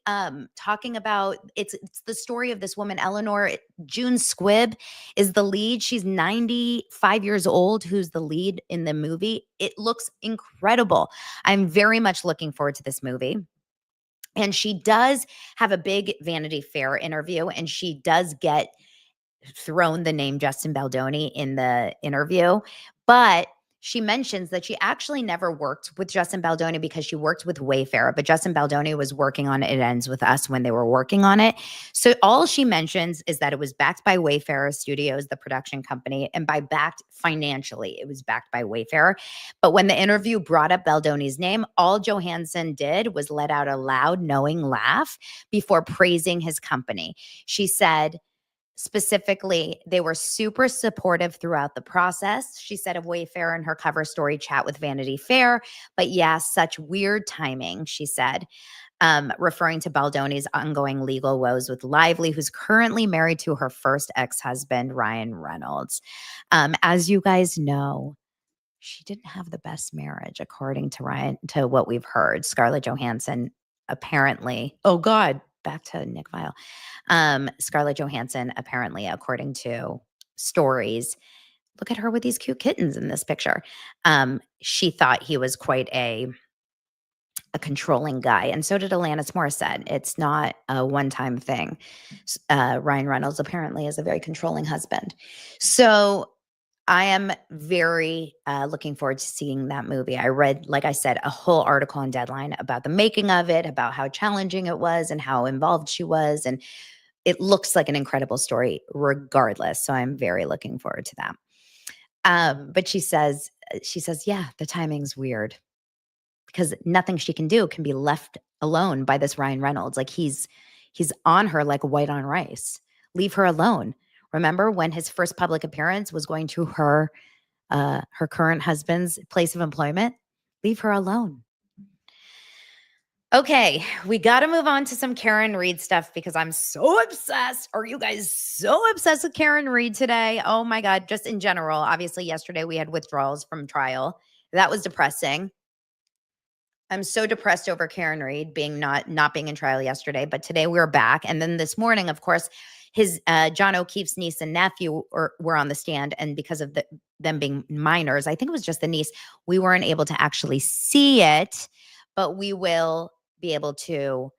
talking about it's the story of this woman, Eleanor. June Squibb is the lead. She's 95 years old, who's the lead in the movie. It looks incredible. I'm very much looking forward to this movie. And she does have a big Vanity Fair interview, and she does get thrown the name Justin Baldoni in the interview. But she mentions that she actually never worked with Justin Baldoni because she worked with Wayfair, but Justin Baldoni was working on It Ends With Us when they were working on it. So all she mentions is that it was backed by Wayfair Studios, the production company, and by backed financially, it was backed by Wayfair. But when the interview brought up Baldoni's name, all Johansson did was let out a loud, knowing laugh before praising his company. She said, specifically, they were super supportive throughout the process, she said of Wayfair in her cover story chat with Vanity Fair. But yeah, such weird timing, she said, referring to Baldoni's ongoing legal woes with Lively, who's currently married to her first ex-husband, Ryan Reynolds. As you guys know, she didn't have the best marriage, according to what we've heard. Scarlett Johansson apparently, oh God, back to Nick Vile. Scarlett Johansson, apparently, according to stories, look at her with these cute kittens in this picture. She thought he was quite a controlling guy, and so did Alanis Morissette. It's not a one-time thing. Ryan Reynolds apparently is a very controlling husband. So I am very looking forward to seeing that movie. I read, like I said, a whole article on Deadline about the making of it, about how challenging it was and how involved she was. And it looks like an incredible story regardless. So I'm very looking forward to that. But she says, yeah, the timing's weird because nothing she can do can be left alone by this Ryan Reynolds. Like he's on her like white on rice. Leave her alone. Remember when his first public appearance was going to her current husband's place of employment? Leave her alone. Okay, we got to move on to some Karen Reed stuff because I'm so obsessed. Are you guys so obsessed with Karen Reed today? Oh my God, just in general. Obviously, yesterday we had withdrawals from trial. That was depressing. I'm so depressed over Karen Reed being not being in trial yesterday, but today we're back. And then this morning, of course, his John O'Keefe's niece and nephew were on the stand, and because of them being minors, I think it was just the niece, we weren't able to actually see it, but we will be able to.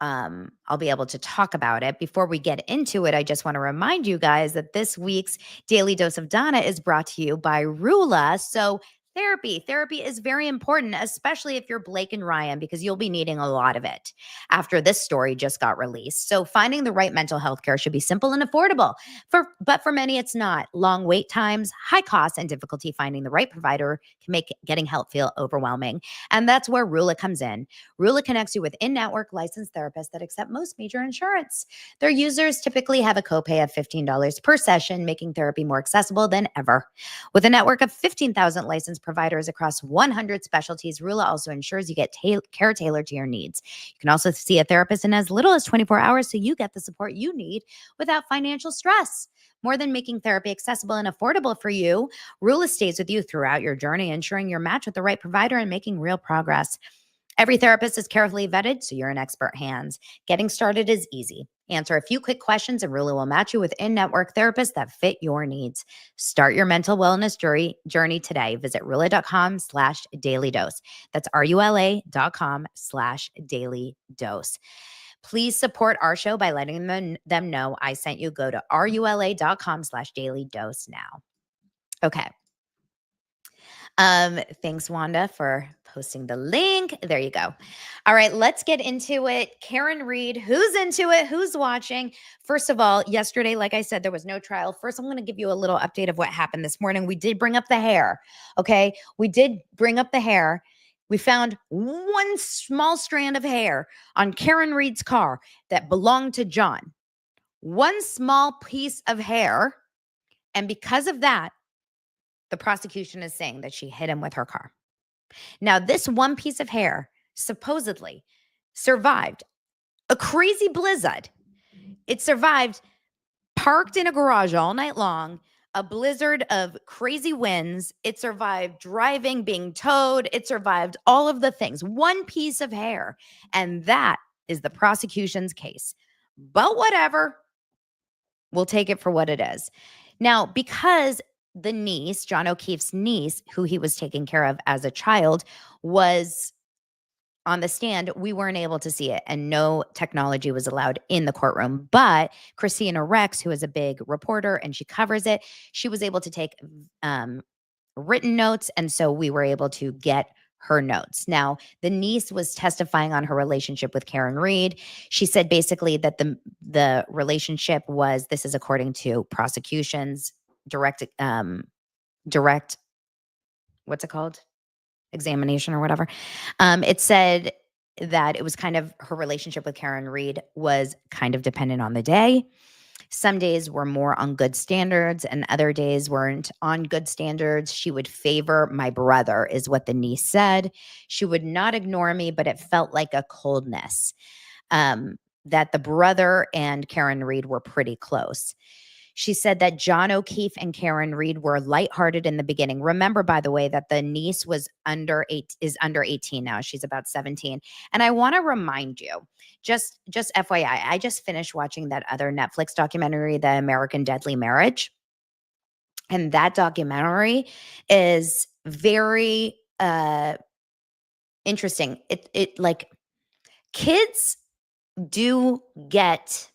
I'll be able to talk about it. Before we get into it, I just want to remind you guys that this week's Daily Dose of Donna is brought to you by Rula. So Therapy is very important, especially if you're Blake and Ryan, because you'll be needing a lot of it after this story just got released. So finding the right mental health care should be simple and affordable. But for many, it's not. Long wait times, high costs, and difficulty finding the right provider can make getting help feel overwhelming. And that's where Rula comes in. Rula connects you with in-network licensed therapists that accept most major insurance. Their users typically have a copay of $15 per session, making therapy more accessible than ever. With a network of 15,000 licensed providers providers across 100 specialties. Rula also ensures you get care tailored to your needs. You can also see a therapist in as little as 24 hours, so you get the support you need without financial stress. More than making therapy accessible and affordable for you, Rula stays with you throughout your journey, ensuring you're matched with the right provider and making real progress. Every therapist is carefully vetted, so you're in expert hands. Getting started is easy. Answer a few quick questions and Rula will match you with in-network therapists that fit your needs. Start your mental wellness journey today. Visit rula.com/dailydose. That's RULA.com/dailydose. Please support our show by letting them know I sent you. Go to RULA.com/dailydose now. Okay. Thanks, Wanda, for posting the link. There you go. All right, let's get into it. Karen Reed, who's into it? Who's watching? First of all, yesterday, like I said, there was no trial. First, I'm going to give you a little update of what happened this morning. We did bring up the hair. Okay. We did bring up the hair. We found one small strand of hair on Karen Reed's car that belonged to John. One small piece of hair. And because of that, the prosecution is saying that she hit him with her car. Now, this one piece of hair supposedly survived a crazy blizzard. It survived parked in a garage all night long, a blizzard of crazy winds. It survived driving, being towed. It survived all of the things. One piece of hair. And that is the prosecution's case. But whatever, we'll take it for what it is. Now, because the niece, John O'Keefe's niece, who he was taking care of as a child, was on the stand, we weren't able to see it, and no technology was allowed in the courtroom. But Christina Rex, who is a big reporter and she covers it, she was able to take written notes, and so we were able to get her notes. Now, the niece was testifying on her relationship with Karen Reed. She said basically that the relationship was, this is according to prosecution's direct, what's it called? Examination or whatever. It said that it was kind of, her relationship with Karen Reed was kind of dependent on the day. Some days were more on good standards and other days weren't on good standards. She would favor my brother, is what the niece said. She would not ignore me, but it felt like a coldness. That the brother and Karen Reed were pretty close. She said that John O'Keefe and Karen Reed were lighthearted in the beginning. Remember, by the way, that the niece is under 18 now. She's about 17. And I want to remind you, just FYI, I just finished watching that other Netflix documentary, The American Deadly Marriage. And that documentary is very interesting. It like, kids do get,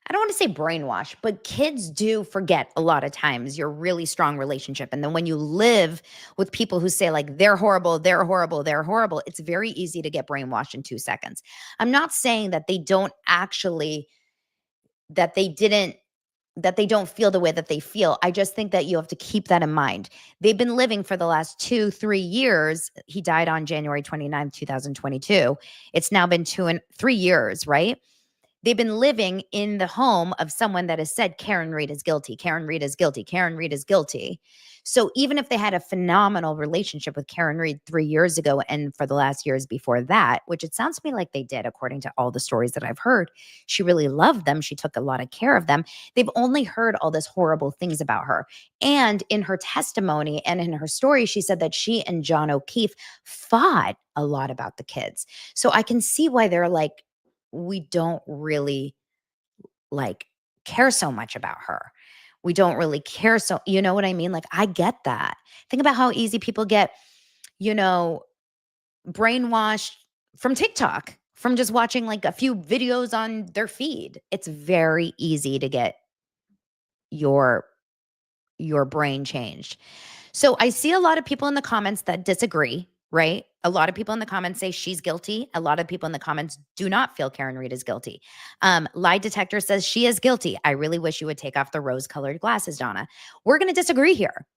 I don't want to say brainwash, but kids do forget a lot of times your really strong relationship. And then when you live with people who say like, they're horrible, they're horrible, they're horrible, it's very easy to get brainwashed in 2 seconds. I'm not saying that they don't actually, that they don't feel the way that they feel. I just think that you have to keep that in mind. They've been living for the last 2-3 years. He died on January 29th, 2022. It's now been 3 years, right? They've been living in the home of someone that has said Karen Reed is guilty, Karen Reed is guilty, Karen Reed is guilty. So even if they had a phenomenal relationship with Karen Reed 3 years ago and for the last years before that, which it sounds to me like they did, according to all the stories that I've heard, she really loved them. She took a lot of care of them. They've only heard all this horrible things about her. And in her testimony and in her story, she said that she and John O'Keefe fought a lot about the kids. So I can see why they're like, we don't really like care so much about her. We don't really care. So, you know what I mean? Like, I get that. Think about how easy people get, brainwashed from TikTok, from just watching like a few videos on their feed. It's very easy to get your brain changed. So I see a lot of people in the comments that disagree, right? A lot of people in the comments say she's guilty. A lot of people in the comments do not feel Karen Reed is guilty. Lie detector says she is guilty. I really wish you would take off the rose-colored glasses, Donna. We're going to disagree here.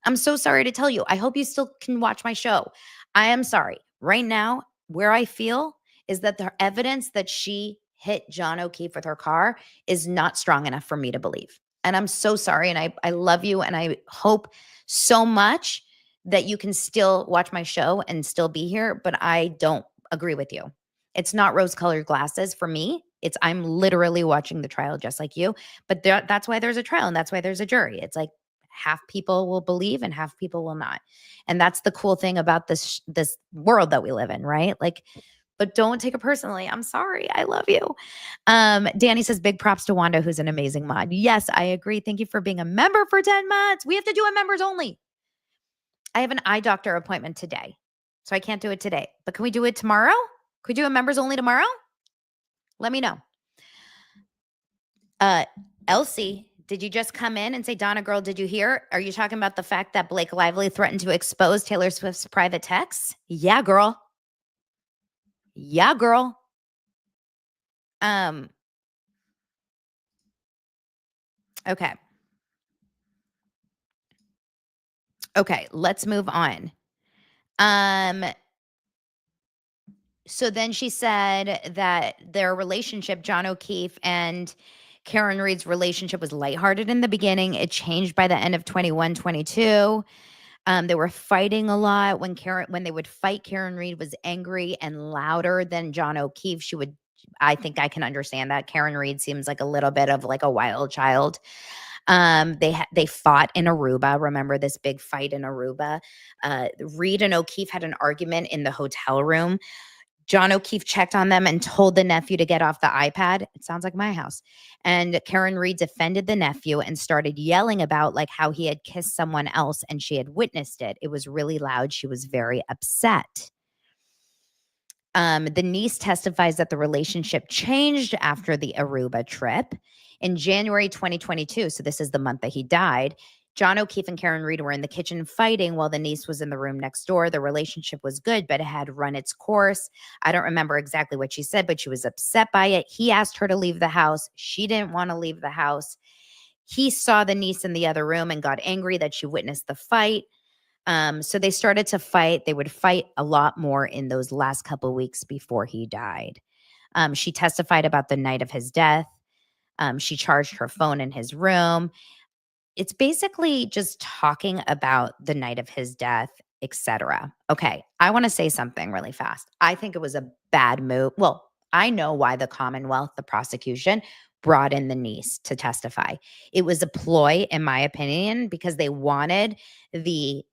I'm so sorry to tell you. I hope you still can watch my show. I am sorry. Right now, where I feel is that the evidence that she hit John O'Keefe with her car is not strong enough for me to believe. And I'm so sorry. And I love you. And I hope so much that you can still watch my show and still be here, but I don't agree with you. It's not rose-colored glasses for me. I'm literally watching the trial just like you, but that's why there's a trial and that's why there's a jury. It's like half people will believe and half people will not. And that's the cool thing about this world that we live in, right? Like, but don't take it personally. I'm sorry. I love you. Danny says big props to Wanda, who's an amazing mod. Yes, I agree. Thank you for being a member for 10 months. We have to do it members only. I have an eye doctor appointment today, so I can't do it today. But can we do it tomorrow? Could we do it members only tomorrow? Let me know. Elsie, did you just come in and say, Donna girl, did you hear? Are you talking about the fact that Blake Lively threatened to expose Taylor Swift's private texts? Yeah, girl. Yeah, girl. Okay. Okay, let's move on. So then she said that their relationship, John O'Keefe and Karen Reed's relationship, was lighthearted in the beginning. It changed by the end of 21, 22. They were fighting a lot. When they would fight, Karen Reed was angry and louder than John O'Keefe. I think I can understand that. Karen Reed seems like a little bit of like a wild child. They fought in Aruba. Remember this big fight in Aruba? Reed and O'Keefe had an argument in the hotel room. John O'Keefe checked on them and told the nephew to get off the iPad. It sounds like my house. And Karen Reed defended the nephew and started yelling about like how he had kissed someone else and she had witnessed it. It was really loud. She was very upset. The niece testifies that the relationship changed after the Aruba trip. In January 2022, so this is the month that he died, John O'Keefe and Karen Reed were in the kitchen fighting while the niece was in the room next door. The relationship was good, but it had run its course. I don't remember exactly what she said, but she was upset by it. He asked her to leave the house. She didn't want to leave the house. He saw the niece in the other room and got angry that she witnessed the fight. So they started to fight. They would fight a lot more in those last couple of weeks before he died. She testified about the night of his death. She charged her phone in his room. It's basically just talking about the night of his death, etc. Okay, I want to say something really fast. I think it was a bad move. Well, I know why the Commonwealth, the prosecution, brought in the niece to testify. It was a ploy, in my opinion, because they wanted the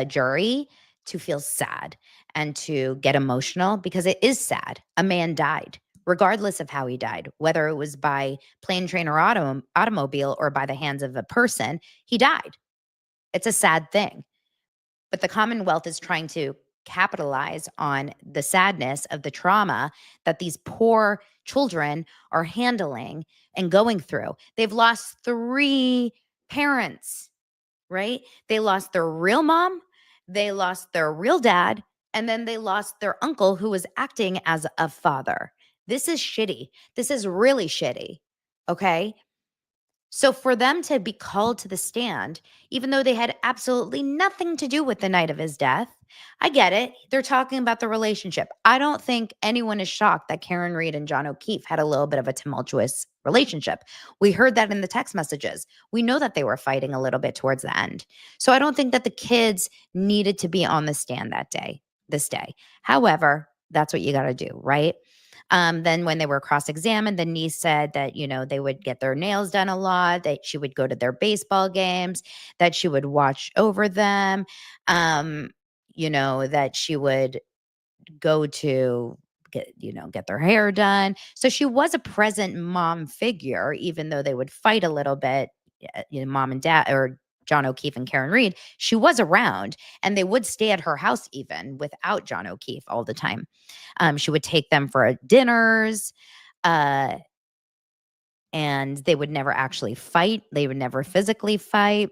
jury to feel sad and to get emotional because it is sad. A man died, regardless of how he died, whether it was by plane, train, or automobile or by the hands of a person, he died. It's a sad thing. But the Commonwealth is trying to capitalize on the sadness of the trauma that these poor children are handling and going through. They've lost 3 parents, right? They lost their real mom, they lost their real dad, and then they lost their uncle who was acting as a father. This is shitty. This is really shitty. Okay? So for them to be called to the stand, even though they had absolutely nothing to do with the night of his death, I get it. They're talking about the relationship. I don't think anyone is shocked that Karen Reed and John O'Keefe had a little bit of a tumultuous relationship. We heard that in the text messages. We know that they were fighting a little bit towards the end. So I don't think that the kids needed to be on the stand this day. However, that's what you got to do, right? Then when they were cross-examined, the niece said that, they would get their nails done a lot, that she would go to their baseball games, that she would watch over them, that she would go to get their hair done. So she was a present mom figure, even though they would fight a little bit, mom and dad, or John O'Keefe and Karen Reed. She was around, and they would stay at her house even without John O'Keefe all the time. She would take them for dinners, and they would never actually fight. They would never physically fight.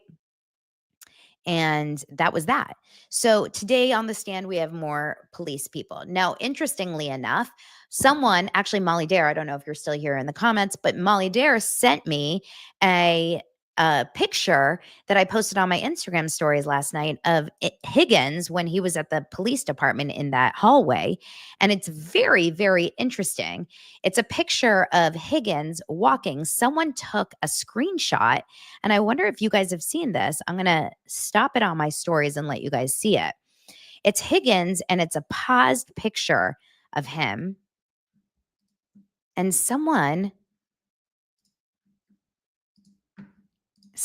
And that was that. So today on the stand, we have more police people. Now, interestingly enough, someone, actually Molly Dare, I don't know if you're still here in the comments, but Molly Dare sent me a a picture that I posted on my Instagram stories last night of Higgins when he was at the police department in that hallway. And it's very, very interesting. It's a picture of Higgins walking. Someone took a screenshot, and I wonder if you guys have seen this. I'm going to stop it on my stories and let you guys see it. It's Higgins, and it's a paused picture of him. And someone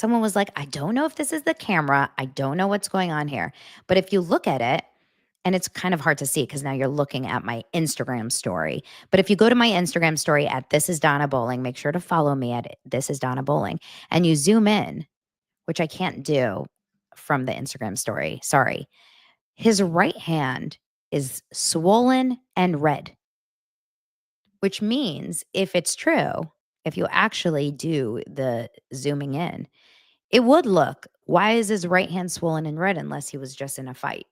was like, I don't know if this is the camera. I don't know what's going on here. But if you look at it, and it's kind of hard to see because now you're looking at my Instagram story. But if you go to my Instagram story at This Is Donna Bowling, make sure to follow me at This Is Donna Bowling, and you zoom in, which I can't do from the Instagram story. Sorry. His right hand is swollen and red, which means if it's true, if you actually do the zooming in, it would look, why is his right hand swollen and red unless he was just in a fight?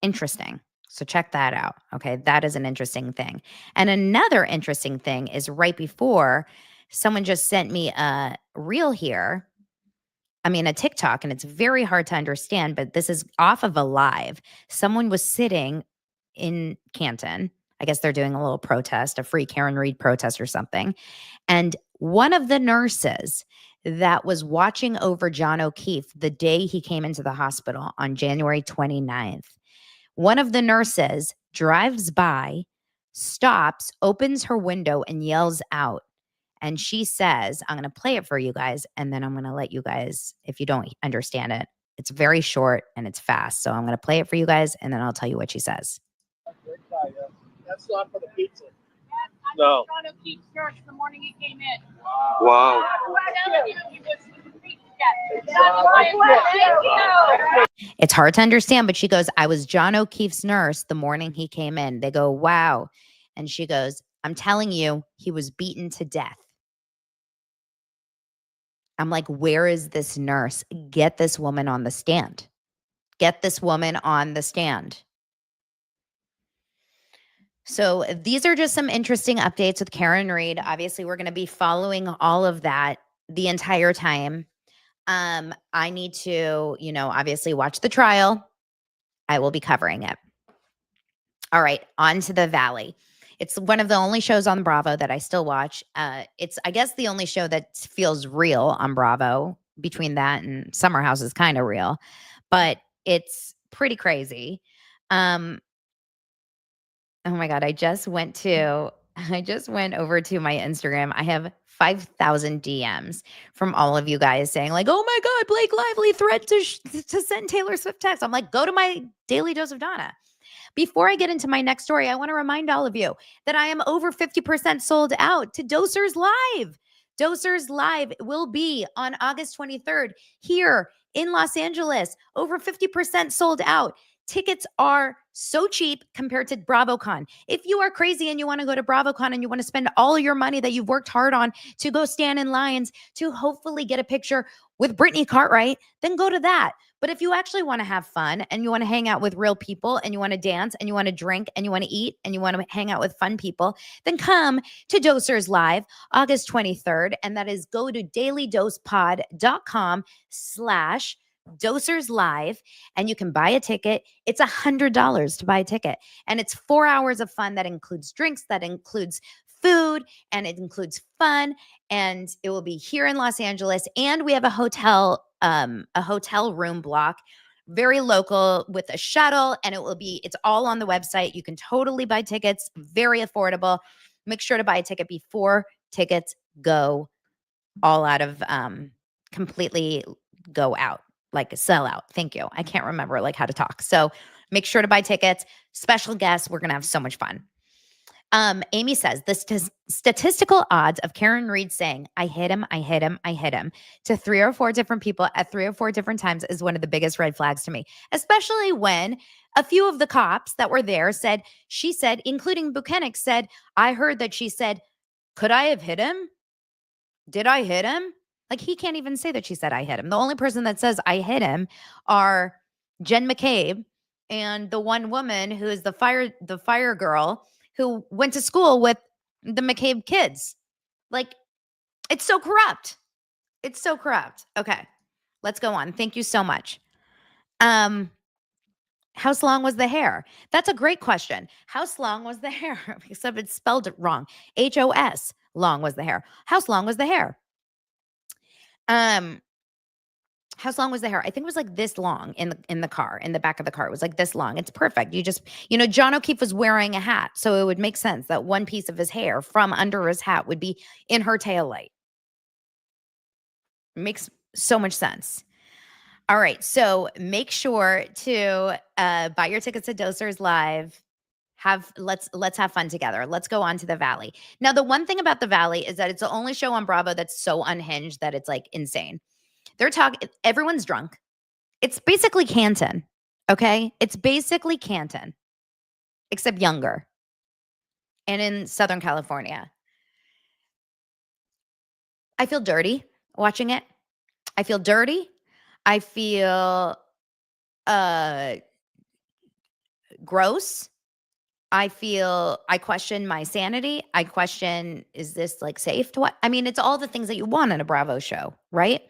Interesting. So check that out. Okay. That is an interesting thing. And another interesting thing is right before, someone just sent me a reel here. I mean, a TikTok, and it's very hard to understand, but this is off of a live. Someone was sitting in Canton. I guess they're doing a little protest, a free Karen Reed protest or something. And one of the nurses that was watching over John O'Keefe the day he came into the hospital on January 29th, one of the nurses drives by, stops, opens her window, and yells out. And she says, I'm going to play it for you guys, and then I'm going to let you guys, if you don't understand it, it's very short and it's fast. So I'm going to play it for you guys, and then I'll tell you what she says. That's not for the pizza. No. John O'Keefe's nurse the morning he came in. Wow. It's hard to understand, but she goes, I was John O'Keefe's nurse the morning he came in. They go, wow. And she goes, I'm telling you, he was beaten to death. I'm like, where is this nurse? Get this woman on the stand. Get this woman on the stand. So these are just some interesting updates with Karen Reed. Obviously, we're going to be following all of that the entire time. I need to, obviously watch the trial. I will be covering it. All right, on to the Valley. It's one of the only shows on Bravo that I still watch. It's, I guess, the only show that feels real on Bravo. Between that and Summer House is kind of real, but it's pretty crazy. Oh my God, I just went over to my Instagram. I have 5,000 DMs from all of you guys saying like, oh my God, Blake Lively threatened to send Taylor Swift text. I'm like, go to my Daily Dose of Donna. Before I get into my next story, I want to remind all of you that I am over 50% sold out to Dosers Live. Dosers Live will be on August 23rd here in Los Angeles. Over 50% sold out. Tickets are so cheap compared to BravoCon. If you are crazy and you want to go to BravoCon and you want to spend all your money that you've worked hard on to go stand in lines to hopefully get a picture with Brittany Cartwright, then go to that. But if you actually want to have fun and you want to hang out with real people and you want to dance and you want to drink and you want to eat and you want to hang out with fun people, then come to Dosers Live August 23rd. And that is go to dailydosepod.com/Dosers Live, and you can buy a ticket. It's $100 to buy a ticket, and it's 4 hours of fun that includes drinks, that includes food, and it includes fun, and it will be here in Los Angeles. And we have a hotel room block, very local, with a shuttle, and it's all on the website. You can totally buy tickets, very affordable. Make sure to buy a ticket before tickets go all out of completely go out. Like a sellout. Thank you. I can't remember how to talk. So make sure to buy tickets. Special guests. We're going to have so much fun. Amy says the statistical odds of Karen Reed saying, I hit him to 3 or 4 different people at 3 or 4 different times is one of the biggest red flags to me, especially when a few of the cops that were there she said, including Buchanan, said, I heard that she said, could I have hit him? Did I hit him? Like, he can't even say that she said I hit him. The only person that says I hit him are Jen McCabe and the one woman who is the fire girl who went to school with the McCabe kids. Like, it's so corrupt. It's so corrupt. Okay. Let's go on. Thank you so much. How long was the hair? That's a great question. How long was the hair? Except it's spelled wrong. HOS. Long was the hair. How long was the hair? How long was the hair? I think it was like this long in the car, in the back of the car. It was like this long. It's perfect. You just, John O'Keefe was wearing a hat, so it would make sense that one piece of his hair from under his hat would be in her taillight. Makes so much sense. All right, so make sure to buy your tickets to Dosers Live. Let's have fun together. Let's go on to the Valley. Now, the one thing about the Valley is that it's the only show on Bravo that's so unhinged that it's like insane. They're talking, everyone's drunk. It's basically Canton, okay? It's basically Canton, except younger and in Southern California. I feel dirty watching it. I feel dirty. I feel gross. I question my sanity. I question, is this like safe to what? I mean, it's all the things that you want in a Bravo show, right?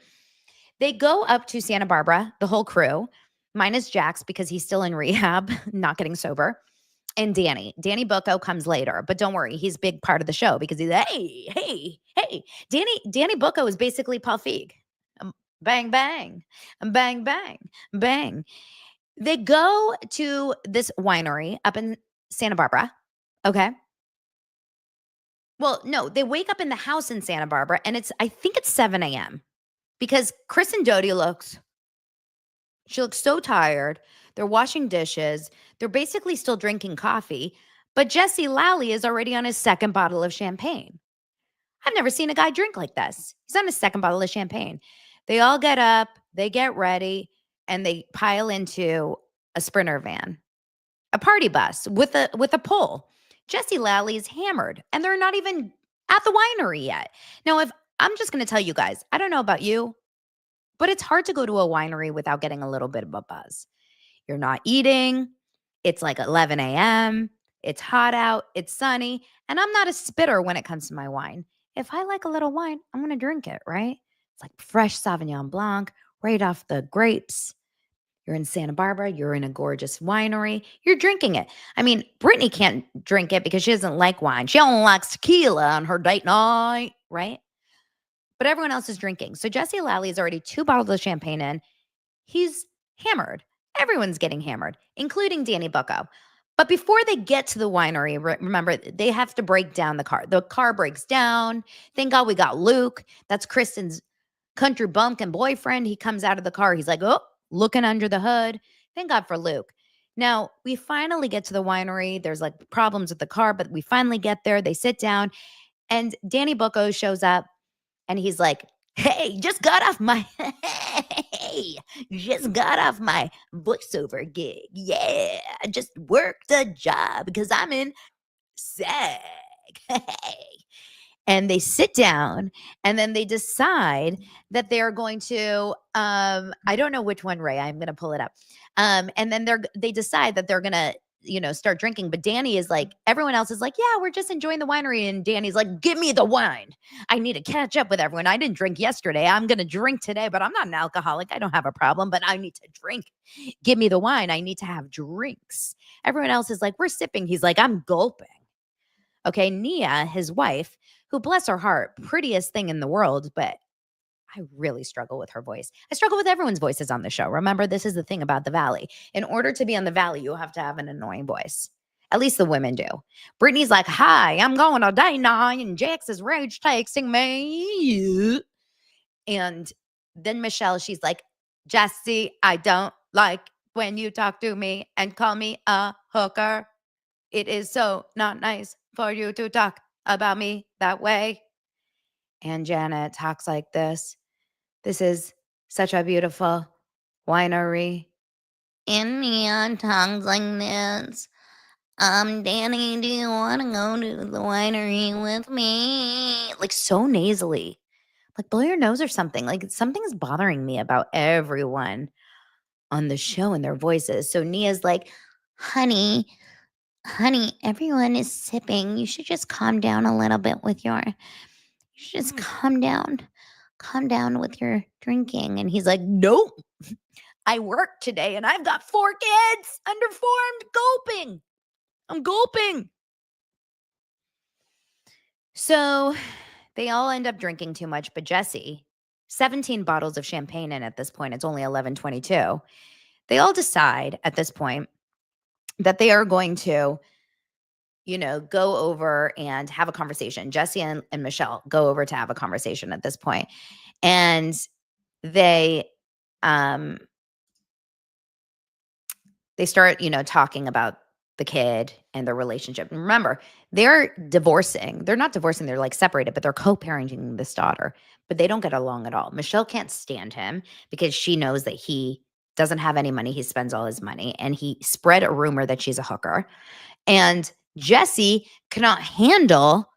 They go up to Santa Barbara, the whole crew, minus Jax because he's still in rehab, not getting sober. And Danny Bucco comes later, but don't worry, he's a big part of the show because he's hey. Danny Bucco is basically Paul Feig. Bang, bang, bang, bang, bang. They go to this winery up in Santa Barbara, okay? Well, no, they wake up in the house in Santa Barbara, and I think it's 7 a.m. because Chris and Dodie looks so tired. They're washing dishes. They're basically still drinking coffee, but Jesse Lally is already on his second bottle of champagne. I've never seen a guy drink like this. He's on his second bottle of champagne. They all get up, they get ready, and they pile into a Sprinter van, a party bus with a pole. Jesse Lally is hammered, and they're not even at the winery yet. Now, if I'm just going to tell you guys, I don't know about you, but it's hard to go to a winery without getting a little bit of a buzz. You're not eating. It's like 11 a.m. It's hot out. It's sunny. And I'm not a spitter when it comes to my wine. If I like a little wine, I'm going to drink it, right? It's like fresh Sauvignon Blanc right off the grapes. You're in Santa Barbara. You're in a gorgeous winery. You're drinking it. I mean, Brittany can't drink it because she doesn't like wine. She only likes tequila on her date night, right? But everyone else is drinking. So Jesse Lally is already 2 bottles of champagne in. He's hammered. Everyone's getting hammered, including Danny Bucco. But before they get to the winery, remember, they have to break down the car. The car breaks down. Thank God we got Luke. That's Kristen's country bumpkin boyfriend. He comes out of the car. He's like, oh, looking under the hood. Thank God for Luke. Now, we finally get to the winery. There's like problems with the car, but we finally get there. They sit down, and Danny Bucco shows up, and he's like, hey, just got off my voiceover gig. Yeah, I just worked a job because I'm in SAG. And they sit down, and then they decide that they're going to, I don't know which one, Ray, I'm going to pull it up. And then they decide that they're going to, start drinking. But Danny is like, everyone else is like, yeah, we're just enjoying the winery. And Danny's like, give me the wine. I need to catch up with everyone. I didn't drink yesterday. I'm going to drink today, but I'm not an alcoholic. I don't have a problem, but I need to drink. Give me the wine. I need to have drinks. Everyone else is like, we're sipping. He's like, I'm gulping. Okay, Nia, his wife, who, bless her heart, prettiest thing in the world, but I really struggle with her voice. I struggle with everyone's voices on the show. Remember, this is the thing about the Valley. In order to be on the Valley, you have to have an annoying voice. At least the women do. Brittany's like, hi, I'm going to day night, and Jax is rage texting me. And then Michelle, she's like, Jesse, I don't like when you talk to me and call me a hooker. It is so not nice for you to talk about me that way. And Janet talks like this. This is such a beautiful winery. And Nia talks like this. Danny, do you want to go to the winery with me? Like so nasally. Like blow your nose or something. Like something's bothering me about everyone on the show and their voices. So Nia's like, honey, everyone is sipping. You should just calm down a little bit with you should just calm down. calm down with your drinking. And he's like, nope, I work today and I've got 4 kids, underformed, gulping. I'm gulping. So they all end up drinking too much, but Jesse, 17 bottles of champagne in at this point, it's only 11:22. They all decide at this point that they are going to, go over and have a conversation. Jesse and Michelle go over to have a conversation at this point. And they start, talking about the kid and their relationship. And remember, they're divorcing. They're not divorcing, they're like separated, but they're co-parenting this daughter. But they don't get along at all. Michelle can't stand him because she knows that he doesn't have any money. He spends all his money. And he spread a rumor that she's a hooker. And Jesse cannot handle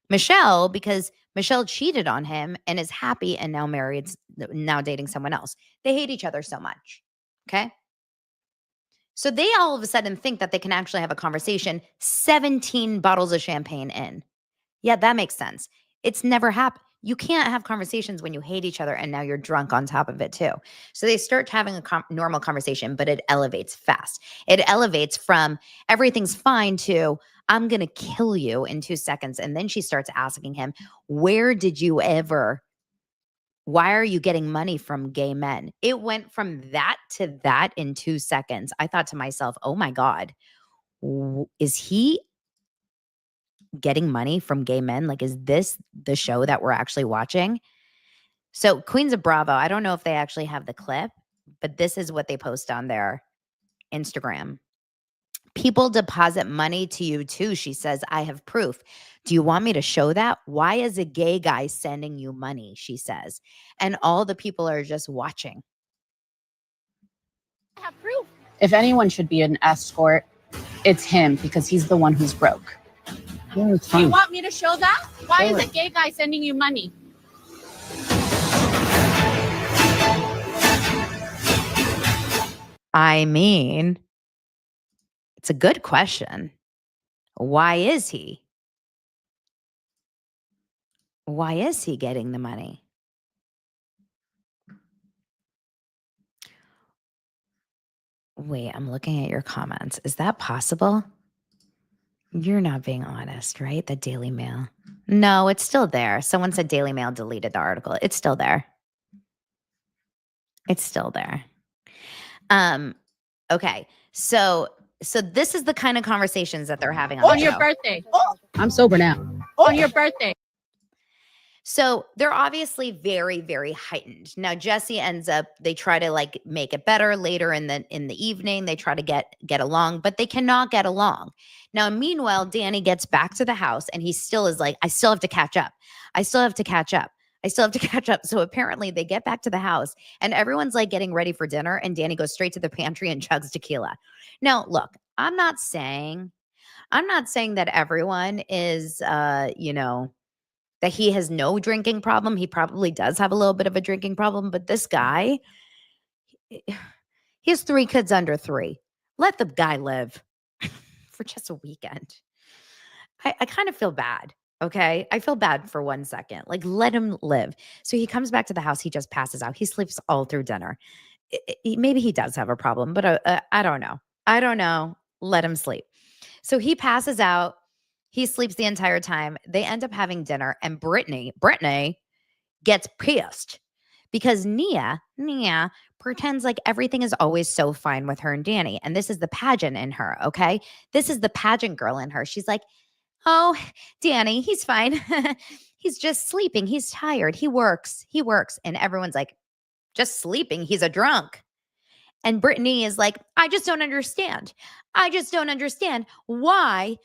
Michelle because Michelle cheated on him and is happy and now married, now dating someone else. They hate each other so much. Okay. So they all of a sudden think that they can actually have a conversation 17 bottles of champagne in. Yeah, that makes sense. It's never happened. You can't have conversations when you hate each other and now you're drunk on top of it too. So they start having a normal conversation, but it elevates fast. It elevates from everything's fine to I'm going to kill you in 2 seconds. And then she starts asking him, where did you ever, why are you getting money from gay men? It went from that to that in 2 seconds. I thought to myself, oh my God, is he getting money from gay men? Like, is this the show that we're actually watching? So Queens of Bravo, I don't know if they actually have the clip, but this is what they post on their Instagram. People deposit money to you too. She says, I have proof. Do you want me to show that? Why is a gay guy sending you money? She says. And all the people are just watching. I have proof. If anyone should be an escort, it's him because he's the one who's broke. Do you want me to show that? Why is a gay guy sending you money? I mean, it's a good question. Why is he? Why is he getting the money? Wait, I'm looking at your comments. Is that possible? You're not being honest, right? The Daily Mail. No, it's still there. Someone said Daily Mail deleted the article. It's still there. It's still there. Okay. So this is the kind of conversations that they're having on On the your show. birthday. I'm sober now. On your birthday. So they're obviously very, very heightened. Now Jesse ends up, they try to like make it better later in the evening. They try to get along, but they cannot get along. Now, meanwhile, Danny gets back to the house and he still is like, I still have to catch up. I still have to catch up. I still have to catch up. So apparently they get back to the house and everyone's like getting ready for dinner and Danny goes straight to the pantry and chugs tequila. Now, look, I'm not saying that everyone is that he has no drinking problem. He probably does have a little bit of a drinking problem, but this guy, he has 3 kids under 3. Let the guy live for just a weekend. I kind of feel bad. Okay. I feel bad for 1 second. Like, let him live. So he comes back to the house. He just passes out. He sleeps all through dinner. Maybe he does have a problem, but I don't know. I don't know. Let him sleep. So he passes out. He sleeps the entire time. They end up having dinner, and Brittany gets pissed because Nia pretends like everything is always so fine with her and Danny. And this is the pageant in her, okay? This is the pageant girl in her. She's like, oh, Danny, he's fine. He's just sleeping. He's tired. He works. And everyone's like, just sleeping. He's a drunk. And Brittany is like, I just don't understand. I just don't understand why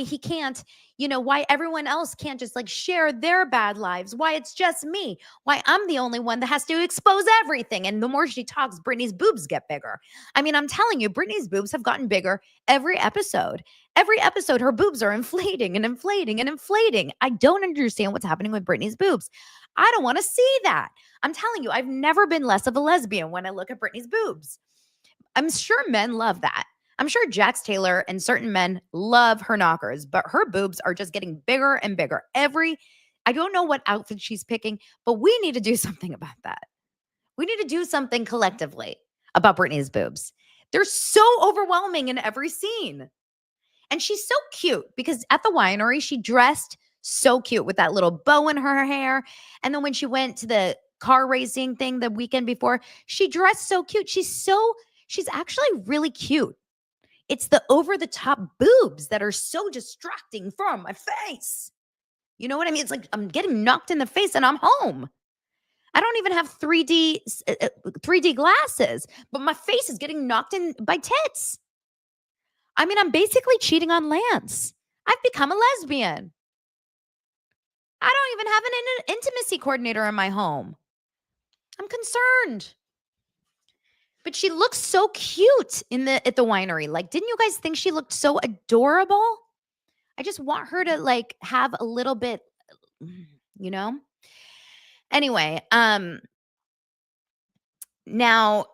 he can't, why everyone else can't just like share their bad lives, why it's just me, why I'm the only one that has to expose everything. And the more she talks, Brittany's boobs get bigger. I mean, I'm telling you, Brittany's boobs have gotten bigger every episode. Every episode, her boobs are inflating and inflating and inflating. I don't understand what's happening with Brittany's boobs. I don't want to see that. I'm telling you, I've never been less of a lesbian when I look at Brittany's boobs. I'm sure men love that. I'm sure Jax Taylor and certain men love her knockers, but her boobs are just getting bigger and bigger. Every I don't know what outfit she's picking, but we need to do something about that. We need to do something collectively about Britney's boobs. They're so overwhelming in every scene. And she's so cute because at the winery, she dressed so cute with that little bow in her hair. And then when she went to the car racing thing the weekend before, she dressed so cute. She's actually really cute. It's the over the top boobs that are so distracting from my face. You know what I mean? It's like I'm getting knocked in the face and I'm home. I don't even have 3D glasses, but my face is getting knocked in by tits. I mean, I'm basically cheating on Lance. I've become a lesbian. I don't even have an intimacy coordinator in my home. I'm concerned. But she looks so cute at the winery. Like, didn't you guys think she looked so adorable? I just want her to like have a little bit, you know? Anyway, now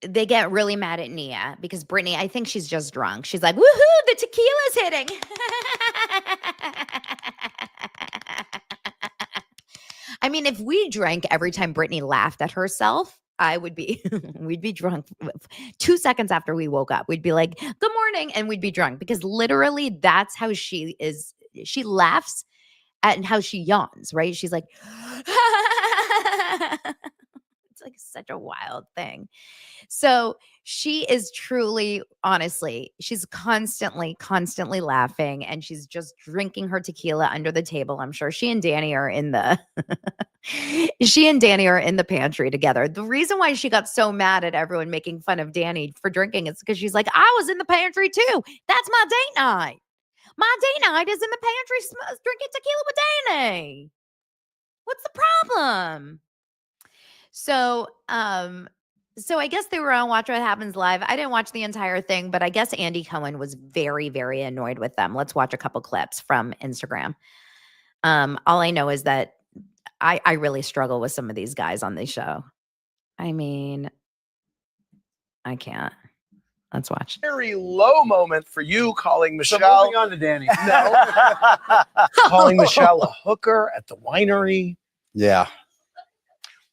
they get really mad at Nia because Britney, I think she's just drunk. She's like, woohoo, the tequila's hitting. I mean, if we drank every time Britney laughed at herself, we'd be drunk 2 seconds after we woke up. We'd be like, good morning. And we'd be drunk because literally that's how she is. She laughs at how she yawns, right? She's like, it's like such a wild thing. So she is truly, honestly, she's constantly laughing and she's just drinking her tequila under the table. I'm sure she and Danny are in the pantry together. The reason why she got so mad at everyone making fun of Danny for drinking is because she's like, I was in the pantry too. That's my date night. My date night is in the pantry drinking tequila with Danny. What's the problem? So I guess they were on Watch What Happens Live. I didn't watch the entire thing, but I guess Andy Cohen was very, very annoyed with them. Let's watch a couple clips from Instagram. All I know is that I really struggle with some of these guys on the show. I mean, I can't. Let's watch. Very low moment for you calling Michelle. So moving on to Danny. No. Calling Michelle a hooker at the winery. Yeah.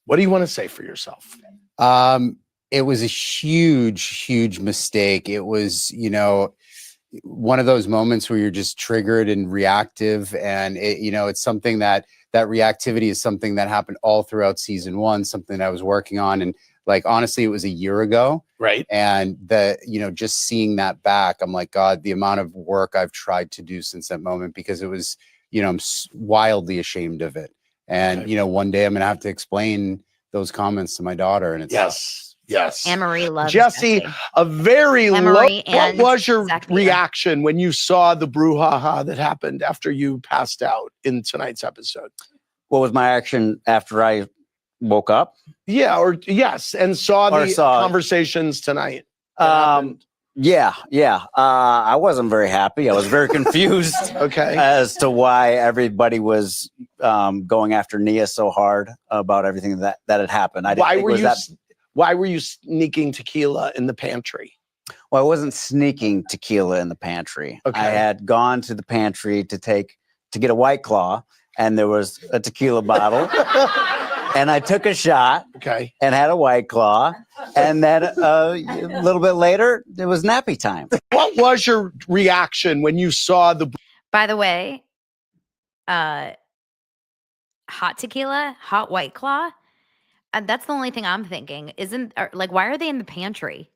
What do you want to say for yourself? It was a huge mistake. It was, one of those moments where you're just triggered and reactive. And it's something that reactivity is something that happened all throughout season 1, something that I was working on. And like, honestly, it was a year ago. Right. And just seeing that back, I'm like, God, the amount of work I've tried to do since that moment, because it was, I'm wildly ashamed of it. And, one day I'm going to have to explain those comments to my daughter. And it's Yes. Anne-Marie loves Jesse. A very low. What was your Zacchaeus. reaction when you saw the brouhaha that happened after you passed out in tonight's episode? What was my action after I woke up? Yeah, and saw the conversations tonight. Yeah. I wasn't very happy. I was very confused as to why everybody was going after Nia so hard about everything that had happened. Why were you sneaking tequila in the pantry? Well, I wasn't sneaking tequila in the pantry. Okay. I had gone to the pantry to get a White Claw, and there was a tequila bottle. And I took a shot and had a White Claw. And then a little bit later, it was nappy time. What was your reaction when you saw the... By the way, hot tequila, hot White Claw, and that's the only thing I'm thinking. Why are they in the pantry?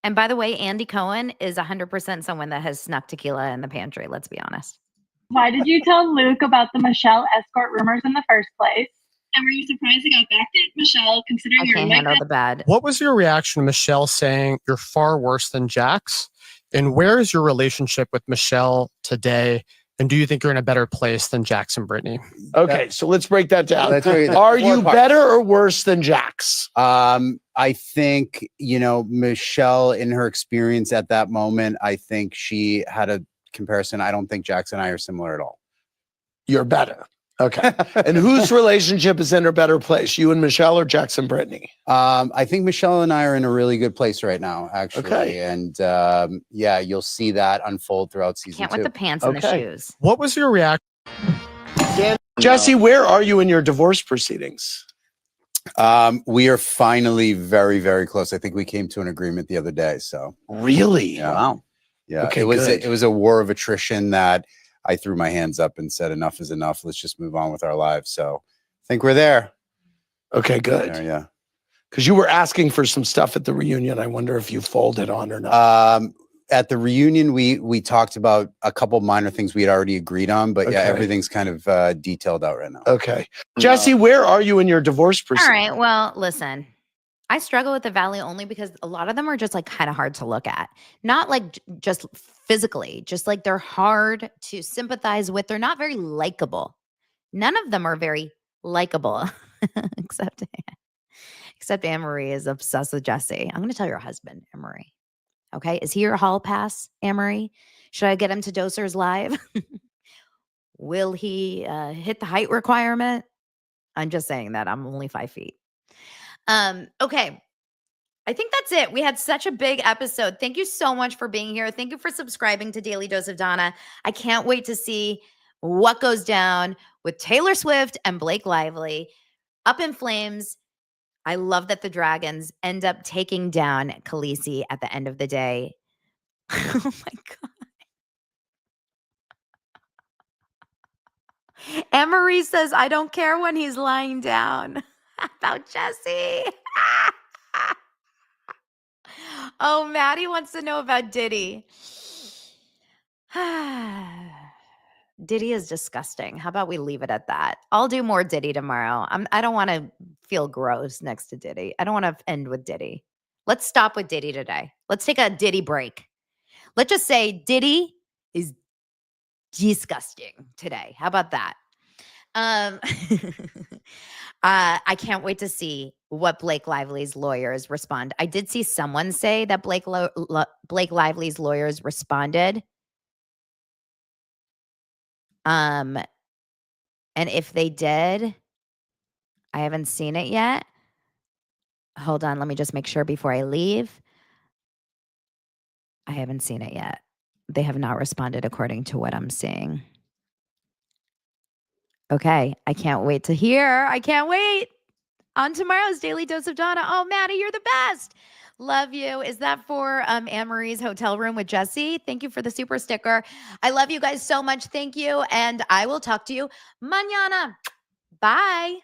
And by the way, Andy Cohen is 100% someone that has snuck tequila in the pantry. Let's be honest. Why did you tell Luke about the Michelle escort rumors in the first place? And were you surprised it got back at Michelle, considering I can't handle the bad. What was your reaction to Michelle saying you're far worse than Jax? And where is your relationship with Michelle today? And do you think you're in a better place than Jax and Brittany? Okay, so let's break that down. Are you better or worse than Jax? I think, Michelle, in her experience at that moment, I think she had a comparison. I don't think Jax and I are similar at all. You're better. Okay. And whose relationship is in a better place? You and Michelle or Jax and Brittany? I think Michelle and I are in a really good place right now, actually. Okay. And you'll see that unfold throughout season 2. Can't with the pants and the shoes. What was your reaction? Jesse, where are you in your divorce proceedings? We are finally very, very close. I think we came to an agreement the other day. So really, yeah. Wow. Yeah, Okay, it was good. it was a war of attrition that I threw my hands up and said enough is enough. Let's just move on with our lives. So I think we're there. Okay, good. Yeah. Because you were asking for some stuff at the reunion. I wonder if you folded on or not. At the reunion, we talked about a couple minor things we had already agreed on, but yeah, Okay. everything's kind of detailed out right now. Okay. Jesse, where are you in your divorce All proceedings? right. Well, listen, I struggle with the Valley only because a lot of them are just like kind of hard to look at. Not like just physically, just like they're hard to sympathize with. They're not very likable. None of them are very likable, except Anne-Marie is obsessed with Jesse. I'm going to tell your husband, Anne-Marie. Okay. Is he your hall pass, Anne-Marie? Should I get him to Dosers Live? Will he hit the height requirement? I'm just saying that. I'm only 5 feet. Okay. I think that's it. We had such a big episode. Thank you so much for being here. Thank you for subscribing to Daily Dose of Donna. I can't wait to see what goes down with Taylor Swift and Blake Lively. Up in flames. I love that the Dragons end up taking down Khaleesi at the end of the day. Oh my God. Anne-Marie says, I don't care when he's lying down. About Jesse. Oh, Maddie wants to know about Diddy. Diddy is disgusting. How about we leave it at that? I'll do more Diddy tomorrow. I don't want to feel gross next to Diddy. I don't want to end with Diddy. Let's stop with Diddy today. Let's take a Diddy break. Let's just say Diddy is disgusting today. How about that? I can't wait to see what Blake Lively's lawyers respond. I did see someone say that Blake Lively's lawyers responded. And if they did, I haven't seen it yet. Hold on, let me just make sure before I leave. I haven't seen it yet. They have not responded according to what I'm seeing. Okay, I can't wait to hear. I can't wait. On tomorrow's Daily Dose of Donna. Oh, Maddie, you're the best. Love you. Is that for Anne-Marie's hotel room with Jesse? Thank you for the super sticker. I love you guys so much. Thank you. And I will talk to you mañana. Bye.